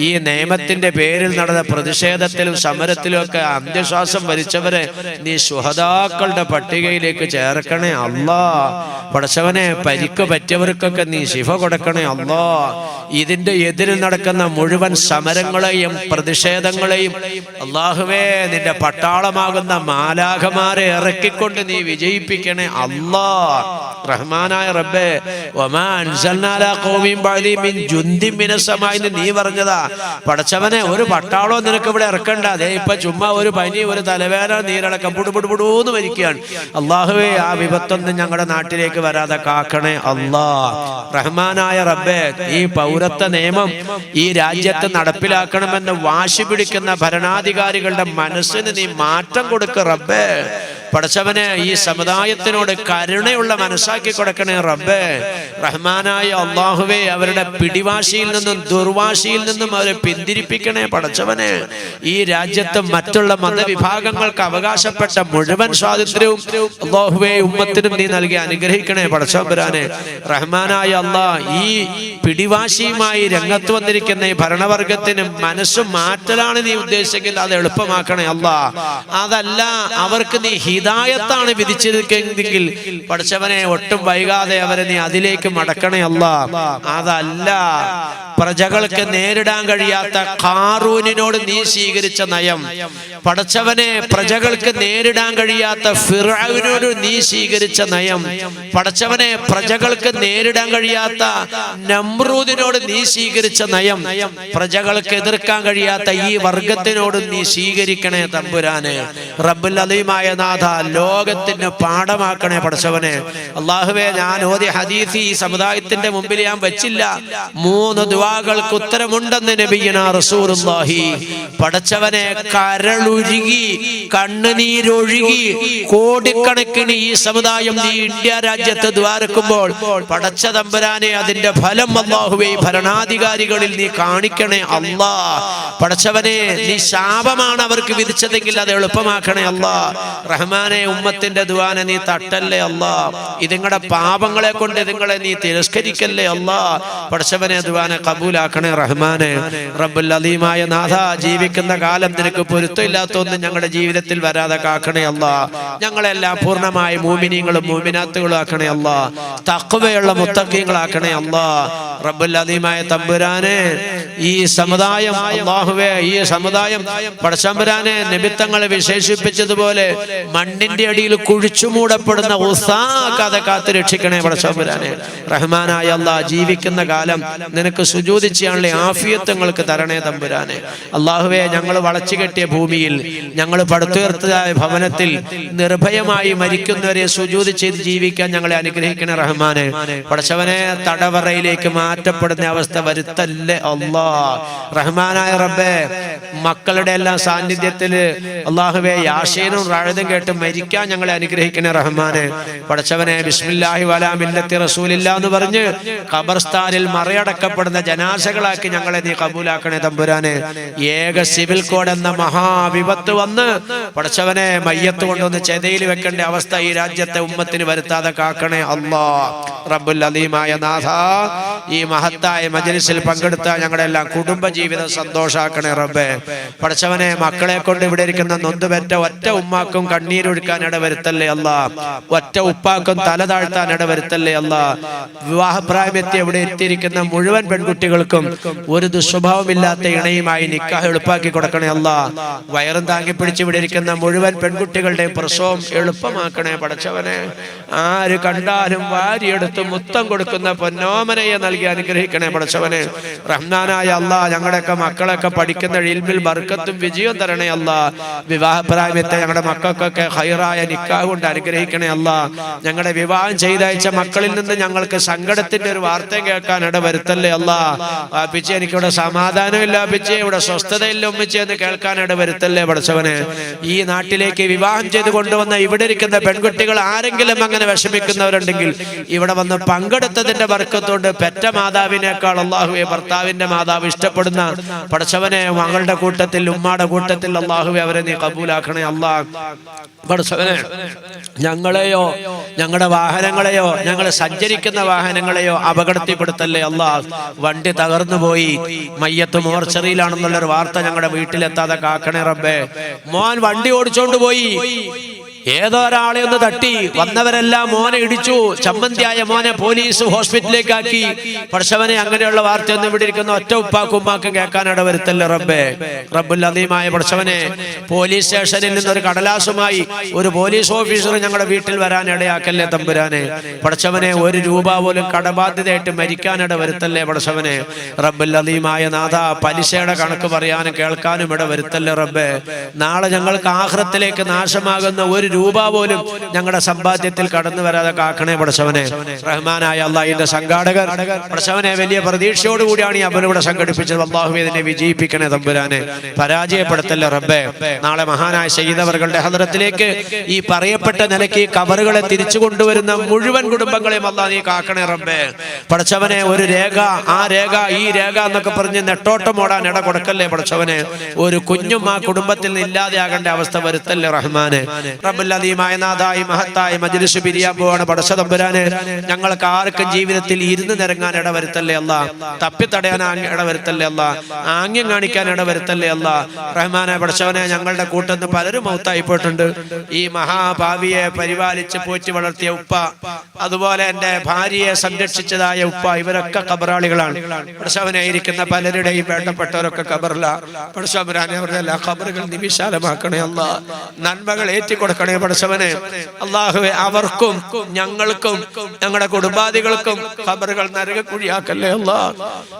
ഈ നിയമത്തിന്റെ പേരിൽ നടന്ന പ്രതിഷേധത്തിലും സമരത്തിലും ഒക്കെ അന്ത്യശ്വാസം വരിച്ചവരെ നീ ശുഹദാക്കളുടെ പട്ടികയിലേക്ക് ചേർക്കണേ അല്ലാഹ്. പടച്ചവനെ, പരിക്ക് പറ്റിയവർക്കൊക്കെ നീ ശിഫ കൊടുക്കണേ അല്ലാഹ്. ഇതിന്റെ എതിരിൽ നടക്കുന്ന മുഴുവൻ സമരങ്ങളെയും പ്രതിഷേധങ്ങളെയും അല്ലാഹുവേ നിന്റെ പട്ടാളമാകുന്ന മാലാഖമാരെ ഇറക്കിക്കൊണ്ട് നീ വിജയിപ്പിക്കണേ അല്ലാഹ്. റഹ്മാനായ റബ്ബേ, വമാ അൻസൽനാ അലാ ഖൗമിൻ ബഅദി മിൻ ജുന്ദിൻ മിനസ് സമാഇ എന്ന് നീ പറഞ്ഞതാ. പടച്ചവനെ, ഒരു പട്ടാളോ നിനക്ക് ഇവിടെ ഇറക്കണ്ട. അതേ ഇപ്പൊ ചുമ്മാ ഒരു പനി, ഒരു തലവേദന, നീരടക്കം പുടുപുടുപുടൂന്ന് മരിക്കുകയാണ്. അല്ലാഹുവേ, ആ വിപത്തൊന്നും ഞങ്ങളുടെ നാട്ടിലേക്ക് വരാതെ കാക്കണേ അല്ലാഹ്. റഹ്മാനായ റബ്ബേ, ഈ പൗരത്വ നിയമം ഈ രാജ്യത്ത് നടപ്പിലാക്കണമെന്ന് വാശി പിടിക്കുന്ന ഭരണാധികാരികളുടെ മനസ്സിന് നീ മാറ്റം കൊടുക്ക് റബ്ബേ. പടച്ചവനെ ഈ സമുദായത്തിനോട് കരുണയുള്ള മനസ്സാക്കി കൊടുക്കണേ റബ്ബേ. റഹ്മാനായ അല്ലാഹുവേ, അവരുടെ പിടിവാശിയിൽ നിന്നും ദുർവാശിയിൽ നിന്നും അവരെ പിന്തിരിപ്പിക്കണേ പടച്ചവനെ. ഈ രാജ്യത്ത് മറ്റുള്ള മതവിഭാഗങ്ങൾക്ക് അവകാശപ്പെട്ട മുഴുവൻ സ്വാതന്ത്ര്യവും അല്ലാഹുവേ ഉമ്മത്തിനും നീ നൽകി അനുഗ്രഹിക്കണേ പടച്ചവനെ. റഹ്മാനായ അല്ലാഹ്, ഈ പിടിവാശിയുമായി രംഗത്ത് വന്നിരിക്കുന്ന ഈ ഭരണവർഗത്തിന് മനസ്സ് മാറ്റലാണ് നീ ഉദ്ദേശിച്ചെങ്കിൽ അത് എളുപ്പമാക്കണേ അല്ലാഹ്. അതല്ല അവർക്ക് നീ ഹിദായത്താണ് വിധിച്ചിരിക്കുന്നെങ്കിൽ പടച്ചവനെ ഒട്ടും വൈകാതെ അവരെ നീ അതിലേക്ക് മടക്കണേ അല്ലാഹ്. അതല്ല പ്രജകൾക്ക് നേരിടാൻ കഴിയാത്ത ഖാറൂനിനോട് നീ സ്വീകരിച്ച നയം, പടച്ചവനെ പ്രജകൾക്ക് നേരിടാൻ കഴിയാത്ത ഫിർഔനോട് നീ സ്വീകരിച്ച നയം, പടച്ചവനെ പ്രജകൾക്ക് നേരിടാൻ കഴിയാത്ത നമ്രൂദിനോട് നീ സ്വീകരിച്ച നയം, പ്രജകൾക്ക് എതിർക്കാൻ കഴിയാത്ത ഈ വർഗത്തിനോട് നീ സ്വീകരിക്കണേ തമ്പുരാനെ. റബ്ബുൽ അലീമായ നാഥ, ലോകത്തിന് പാഠമാക്കണേ പടച്ചവനെ. അല്ലാഹുവേ, ഞാൻ ഓതിയ ഹദീസ് ഈ സമുദായത്തിന്റെ മുമ്പിൽ ഞാൻ വെച്ചില്ല. 3 ദുആകൾക്ക് ഉത്തരമുണ്ടെന്ന് നബിയുനാ റസൂലുള്ളാഹി. പടച്ചവനെ, കരളുരുകി കണ്ണുനീരൊഴുകി കോടിക്കണക്കിന് ഈ സമുദായം നീ ഇന്ത്യ രാജ്യത്ത് ദ്വാരക്കുമ്പോൾ പടച്ച തമ്പുരാനെ, അതിന്റെ ഫലം അല്ലാഹുവേ ഭരണാധികാരികളിൽ നീ കാണിക്കണേ അല്ലാ. പടച്ചവനെ, നീ ശാപമാണ് അവർക്ക് വിധിച്ചതെങ്കിൽ അത് എളുപ്പമാക്കണേ അല്ലാ. റഹ്മാനെ, ഉമ്മത്തിന്റെ ദുആനെ നീ തട്ടല്ലേ അല്ലാ. ഇതുങ്ങളുടെ പാപങ്ങളെ കൊണ്ട് ഇതുങ്ങളെ നീ തിരസ്കരിക്കല്ലേ അല്ലാ. പടച്ചവനെ, ദുആനെ കബൂലാക്കണേ റഹ്മാനെ. റബ്ബുൽ അലീമായ നാഥ, ജീവിക്കുന്ന കാലം നിനക്ക് പൊരുത്തമില്ലാത്തൊന്നും ഞങ്ങളുടെ ജീവിതത്തിൽ വരാതെ കാക്കണേ അല്ലാ. ഞങ്ങളെല്ലാം പൂർണ്ണമായ മൂമിനീങ്ങളും മൂമിനാത്തുകളും ആക്കണേ അല്ലാ. തഖ്വയുള്ള മുത്തഖീങ്ങളാക്കണേ അല്ലാ. റബ്ബുൽ അലീമായ തമ്പുരാനെ, ഈ സമുദായം അല്ലാഹുവേ, ഈ സമുദായം പടച്ചമ്പുരാനെ നബിത്തങ്ങളെ വിശേഷിപ്പിച്ചതുപോലെ മണ്ണിന്റെ അടിയിൽ കുഴിച്ചു മൂടപ്പെടുന്ന ഉസാക്കാതെ കാത്ത് രക്ഷിക്കണേ പടച്ചമ്പുരാനെ. റഹ്മാനായ അല്ലാ, ജീവിക്കുന്ന കാലം നിനക്ക് സുജൂദ് ചെയ്യാനുള്ള ആഫിയത്തുങ്ങൾക്ക് തരണേ തമ്പുരാനെ. അല്ലാഹുവേ, ഞങ്ങൾ വളച്ചു കെട്ടിയ ഭൂമിയിൽ, ഞങ്ങൾ പടുത്തുയർത്തതായ ഭവനത്തിൽ നിർഭയമായി മരിക്കുന്നവരെ സുജൂദ് ചെയ്ത് ജീവിക്കാൻ ഞങ്ങളെ അനുഗ്രഹിക്കണേ റഹ്മാനെ. പടച്ചവനെ, തടവറയിലേക്ക് മാറ്റപ്പെടുന്ന അവസ്ഥ വരുത്തല്ലേ അല്ലാ. റഹ്മാനായ റബ്ബേ, മക്കളുടെ എല്ലാം സാന്നിധ്യത്തിൽ അല്ലാഹുവേ യാസീനും റാഅദും കേട്ട് മരിക്കാൻ ഞങ്ങളെ അനുഗ്രഹിക്കണേ റഹ്മാനെ. പടച്ചവനെ, ബിസ്മില്ലാഹി വലാ മില്ലത്തി റസൂലില്ലാ എന്ന് പറഞ്ഞ് ഖബർസ്ഥാനിൽ മറയടക്കപ്പെടുന്ന ജനാസകളാക്കി ഞങ്ങളെ നീ കബൂലാക്കണേ തമ്പുരാനെ. ഏക സിവിൽ കോഡ് എന്ന മഹാവിപത്ത് വന്ന് പടച്ചവനെ മയ്യത്ത് കൊണ്ടൊന്ന് ചെതയിൽ വെക്കേണ്ട അവസ്ഥ ഈ രാജ്യത്തെ ഉമ്മത്തിന് വരുത്താതെ കാക്കണേ അല്ലാ. റബ്ബുൽ അലീമായ നാഥ, ഈ മഹത്തായ മജ്ലിസിൽ പങ്കെടുത്ത ഞങ്ങളെല്ലാം കുടുംബജീവിതം സന്തോഷാക്കണേ റബ്ബേ. പടച്ചവനെ, മക്കളെ കൊണ്ട് ഇവിടെ ഇരിക്കുന്ന നൊന്തുപെറ്റ ഒറ്റ ഉമ്മാക്കും കണ്ണീരൊഴുക്കാൻ ഇടവരുത്തല്ലേ അല്ലാ. ഒറ്റ ഉപ്പാക്കും തല താഴ്ത്താൻ ഇടവരുത്തല്ലേ അല്ലാ. വിവാഹപ്രായമെത്തി ഇവിടെ എത്തിയിരിക്കുന്ന മുഴുവൻ പെൺകുട്ടികൾക്കും ഒരു ദുസ്വഭാവമില്ലാത്ത ഇണയുമായി നിക്കാഹ് എളുപ്പാക്കി കൊടുക്കണേ അല്ലാ. വയറും താങ്ങി പിടിച്ച് ഇവിടെ ഇരിക്കുന്ന മുഴുവൻ പെൺകുട്ടികളുടെ പ്രസവം എളുപ്പമാക്കണേ പടച്ചവനെ. ആര് കണ്ടാലും വാരിയെടുത്ത് മുത്തം കൊടുക്കുന്ന പൊന്നോമനയെ നൽകി അനുഗ്രഹിക്കണേ പടച്ചവനെ. റഹ്മാനായ അല്ലാ, ഞങ്ങളുടെയൊക്കെ മക്കളൊക്കെ പഠിക്കുന്ന ഇൽമിൽ ബർക്കത്തും വിജയവും തരണേ അല്ലാ. വിവാഹപ്രായത്തെ ഞങ്ങളുടെ മക്കൾക്കൊക്കെ ഹൈറായ നിക്കാഹ് കൊണ്ട് അനുഗ്രഹിക്കണേ അല്ലാ. ഞങ്ങളുടെ വിവാഹം ചെയ്തയച്ച മക്കളിൽ നിന്ന് ഞങ്ങൾക്ക് സങ്കടത്തിന്റെ ഒരു വാർത്ത കേൾക്കാൻ ഇടവരുത്തല്ലേ അല്ലാ. പിച്ചെ, എനിക്കിവിടെ സമാധാനമില്ല പിച്ചെ, ഇവിടെ സ്വസ്ഥതയില്ല ഉമ്മിച്ചെ എന്ന് കേൾക്കാൻ ഇടവരുത്തല്ലേ പടച്ചവനെ. ഈ നാട്ടിലേക്ക് വിവാഹം ചെയ്ത് കൊണ്ടുവന്ന ഇവിടെ ഇരിക്കുന്ന പെൺകുട്ടികൾ ആരെങ്കിലും അങ്ങനെ വിഷമിക്കുന്നവരുണ്ടെങ്കിൽ ഇവിടെ വന്ന് പങ്കെടുത്തതിന്റെ ബർക്കത്തോണ്ട് പെറ്റ മാതാവിനേക്കാൾ അല്ലാഹുവേ ഭർത്താവിന്റെ മാതാവ് ഇഷ്ടപ്പെടുന്ന പടച്ചവനെ, മകളുടെ കൂട്ടത്തിൽ ഉമ്മാടെ കൂട്ടത്തിൽ അല്ലാഹുവേ അവരെ നീ കബൂലാക്കണേ അല്ലാ. പടച്ചവനെ, ഞങ്ങളെയോ ഞങ്ങളുടെ വാഹനങ്ങളെയോ ഞങ്ങൾ സഞ്ചരിക്കുന്ന വാഹനങ്ങളെയോ അപകടത്തിൽപ്പെടുത്തല്ലേ അല്ലാ. വണ്ടി തകർന്നു പോയി, മയ്യത്ത് മോർച്ചറിയിലാണെന്നുള്ളൊരു വാർത്ത ഞങ്ങളുടെ വീട്ടിലെത്താതെ കാക്കണേ റബ്ബേ. മോൻ വണ്ടി ഓടിച്ചോണ്ട് പോയി, ഏതോ ഒരാളെ ഒന്ന് തട്ടി, വന്നവരെല്ലാം മോനെ ഇടിച്ചു, ചമ്മന്തിയായ മോനെ പോലീസ് ഹോസ്പിറ്റലിലേക്ക് ആക്കി. പടച്ചവനെ, അങ്ങനെയുള്ള വാർത്തയൊന്നും ഇവിടെ ഇരിക്കുന്ന ഒറ്റ ഉപ്പാക്കും ഉമ്മാക്കും കേൾക്കാൻ ഇടവരുത്തല്ലേ റബ്ബേ. റബ്ബുൽ അലീമായ പടച്ചവനെ, പോലീസ് സ്റ്റേഷനിൽ നിന്നൊരു കടലാസുമായി ഒരു പോലീസ് ഓഫീസർ ഞങ്ങളുടെ വീട്ടിൽ വരാൻ ഇടയാക്കല്ലേ തമ്പുരാനെ. പടച്ചവനെ, 1 രൂപ പോലും കടബാധ്യതയായിട്ട് മരിക്കാൻ ഇടവരുത്തല്ലേ പടച്ചവനെ. റബ്ബുൽ അലീമായ നാഥ, പലിശയുടെ കണക്ക് പറയാനും കേൾക്കാനും ഇടവരുത്തല്ലേ റബ്ബേ. നാളെ ഞങ്ങൾക്ക് ആഖിറത്തിലേക്ക് നാശമാകുന്ന 1 രൂപ പോലും ഞങ്ങളുടെ സമ്പാദ്യത്തിൽ കടന്നു വരാതെ കാക്കണേ പടച്ചവനെ. റഹ്മാനായ അള്ളാഹിന്റെ സംഘാടകർ പടച്ചവനെ വലിയ പ്രതീക്ഷയോടുകൂടിയാണ് ഈ അമൽ ഇവിടെ സംഘടിപ്പിച്ചത്. അള്ളാഹുവേ ഇതിനെ വിജയിപ്പിക്കണേ തമ്പുരാനെ, പരാജയപ്പെടുത്തല്ലേ റബ്ബേ. നാളെ മഹാനായ സയ്യിദ് അവറുകളുടെ ഹദ്റത്തിലേക്ക് ഈ പറയപ്പെട്ട നിലയ്ക്ക് ഈ കബറുകളെ തിരിച്ചു കൊണ്ടുവരുന്ന മുഴുവൻ കുടുംബങ്ങളെയും അള്ളാഹ് നീ കാക്കണേ റബ്ബേ. പടച്ചവനെ ഒരു രേഖ, ആ രേഖ ഈ രേഖ എന്നൊക്കെ പറഞ്ഞ് നെട്ടോട്ടം ഓടാൻ ഇട കൊടുക്കല്ലേ പടച്ചവനെ. ഒരു കുഞ്ഞും ആ കുടുംബത്തിൽ നിന്ന് ഇല്ലാതെയാകേണ്ട അവസ്ഥ വരുത്തല്ലേ റഹ്മാനെ. റബ്ബുൽ അലീമായ നാഥായി മഹത്തായ മജ്ലിസ് പിരിയാൻ പോവാണ് പടച്ച തമ്പുരാനെ. ഞങ്ങൾക്ക് ആർക്കും ജീവിതത്തിൽ ഇരുന്ന് നിരങ്ങാൻ ഇടവരുത്തല്ലേ അല്ലാ, തപ്പിത്തടയാൻ ഇടവരുത്തല്ലേ അല്ലാ, ആംഗ്യം കാണിക്കാൻ ഇടവരുത്തല്ലേ അല്ലാ. റഹ്മാനെ പടച്ചവനെ, ഞങ്ങളുടെ കൂട്ടത്തിൽ പലരും മൗത്തായി പോയിട്ടുണ്ട്. ഈ മഹാഭാവിയെ പരിപാലിച്ച് പോറ്റി വളർത്തിയ ഉപ്പ, അതുപോലെ എൻ്റെ ഭാര്യയെ സംരക്ഷിച്ചതായ ഉപ്പ, ഇവരൊക്കെ ഖബറാളികളാണ് പടച്ചവനെ. ഇരിക്കുന്ന പലരുടെയും വേണ്ടപ്പെട്ടവരൊക്കെ ഖബറില പടച്ചവനെ. അവരുടെ എല്ലാ ഖബറുകൾ നീ വിശാലമാക്കണേ അല്ലാ, നന്മകൾ ഏറ്റിക്കൊടുക്കണേ പടച്ചവനെ. അള്ളാഹുവേ, അവർക്കും ഞങ്ങൾക്കും ഞങ്ങളുടെ കുടുംബാദികൾക്കും ഖബറുകൾ നരകക്കുഴിയാക്കല്ലേ അല്ലാ.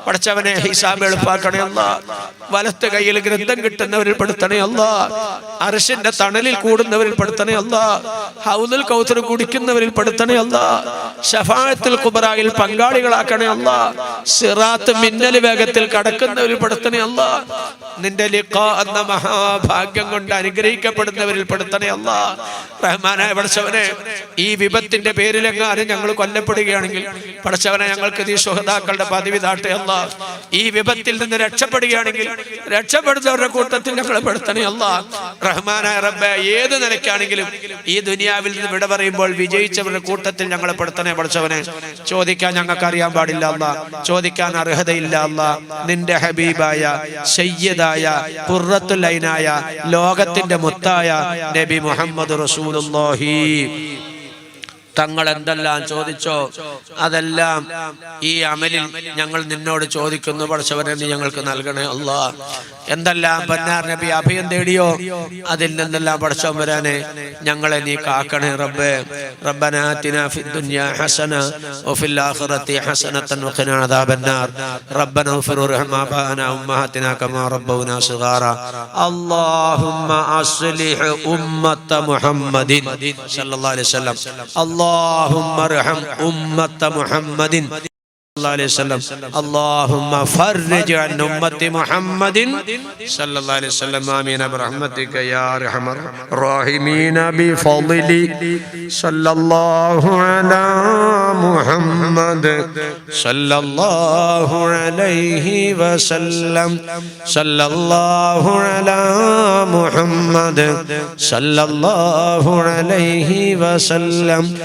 പടച്ചവനെ, ഹിസാബ് എളുപ്പാക്കണേ അല്ലാ. വലത്ത് കയ്യിൽ ഗ്രന്ഥം കിട്ടുന്നവരിൽ പെടുത്തണേ അല്ലാ. അർശിന്റെ തണലിൽ കൂടുന്നവരിൽ പെടുത്തണേ അല്ലാ. ഹൗദുൽ കൗസർ കുടിക്കുന്നവരിൽ പെടുത്തണേ അല്ലാ. ശഫാഅത്തുൽ കുബ്രായിൽ പങ്കാളികളാക്കണേ അല്ലാ. സിറാത്ത് മിന്നൽ വേഗത്തിൽ കടക്കുന്നവരിൽ പെടുത്തണേ അല്ലാ. നിന്റെ ലിഖാ എന്ന മഹാഭാഗ്യം കൊണ്ട് അനുഗ്രഹിക്കപ്പെടുന്നവരിൽ പെടുത്തണേ അല്ലാ. റഹ്മാനായ പടച്ചവനെ, ഈ വിപത്തിന്റെ പേരിലെങ്ങാനും ഞങ്ങൾ കൊല്ലപ്പെടുകയാണെങ്കിൽ പടച്ചവനെ, ഞങ്ങൾക്ക് നീ ശുഹദാക്കളുടെ പദവി താട്ടേ അല്ലാ. ഈ വിപത്തിൽ നിന്ന് രക്ഷപ്പെടുകയാണെങ്കിൽ രക്ഷപ്പെടുന്നവരുടെ കൂട്ടത്തിൽ ഞങ്ങളെ പെടുത്തണേ അല്ലാ. റഹ്മാനായ റബ്ബേ, ഏത് നിലയ്ക്കാണെങ്കിലും ഈ ദുനിയാവിൽ നിന്ന് വിട പറയുമ്പോൾ വിജയിച്ചവരുടെ കൂട്ടത്തിൽ ഞങ്ങളെ പെടുത്തണേ പടച്ചവനെ. ചോദിക്കാൻ ഞങ്ങൾക്ക് അറിയാൻ പാടില്ല അല്ലാ, ചോദിക്കാൻ അർഹതയില്ല അല്ലാ. നിന്റെ ഹബീബായ സയ്യിദായ ഖുർറത്തുൽ ഐനായ ലോകത്തിന്റെ മുത്തായ നബി മുഹമ്മദ് റസൂലുള്ളാഹി തങ്ങൾ എന്തെല്ലാം ചോദിച്ചോ അതെല്ലാം ഈ അമലിൽ ഞങ്ങൾ നിന്നോട് ചോദിക്കുന്നു പടച്ചവനെ, നീ ഞങ്ങൾക്ക് നൽകണേ അല്ലാ. എന്തെല്ലാം പന്നാർ നബി അഭയം തേടിയോ അതിൽ നിന്നെല്ലാം പടച്ചവൻ വരാനെ ഞങ്ങളെ നീ കാക്കണേ റബ്ബേ. റബ്ബനാ ആതിനാ ഫിദ്ദുനിയാ ഹസന വഫിൽ ആഖിറതി ഹസനതൻ വഖിനാ അദാബന്നാർ. റബ്ബനാ ഇഗ്ഫിർ വർഹം ആബാഅനാ ഉമ്മഹാതിനാ കമാ റബ്ബൗനാ സിഗാറാ. അല്ലാഹുമ്മ അസ്ലിഹ് ഉമ്മത മുഹമ്മദിൻ സല്ലല്ലാഹു അലൈഹി വസല്ലം. اللهم ارحم أمة محمد صلى الله عليه وسلم. اللهم فرج عن أمة محمد صلى الله عليه وسلم. آمين برحمتك يا أرحم الراحمين. بفضل صلى الله على محمد صلى الله عليه وسلم. صلى الله على محمد صلى الله عليه وسلم.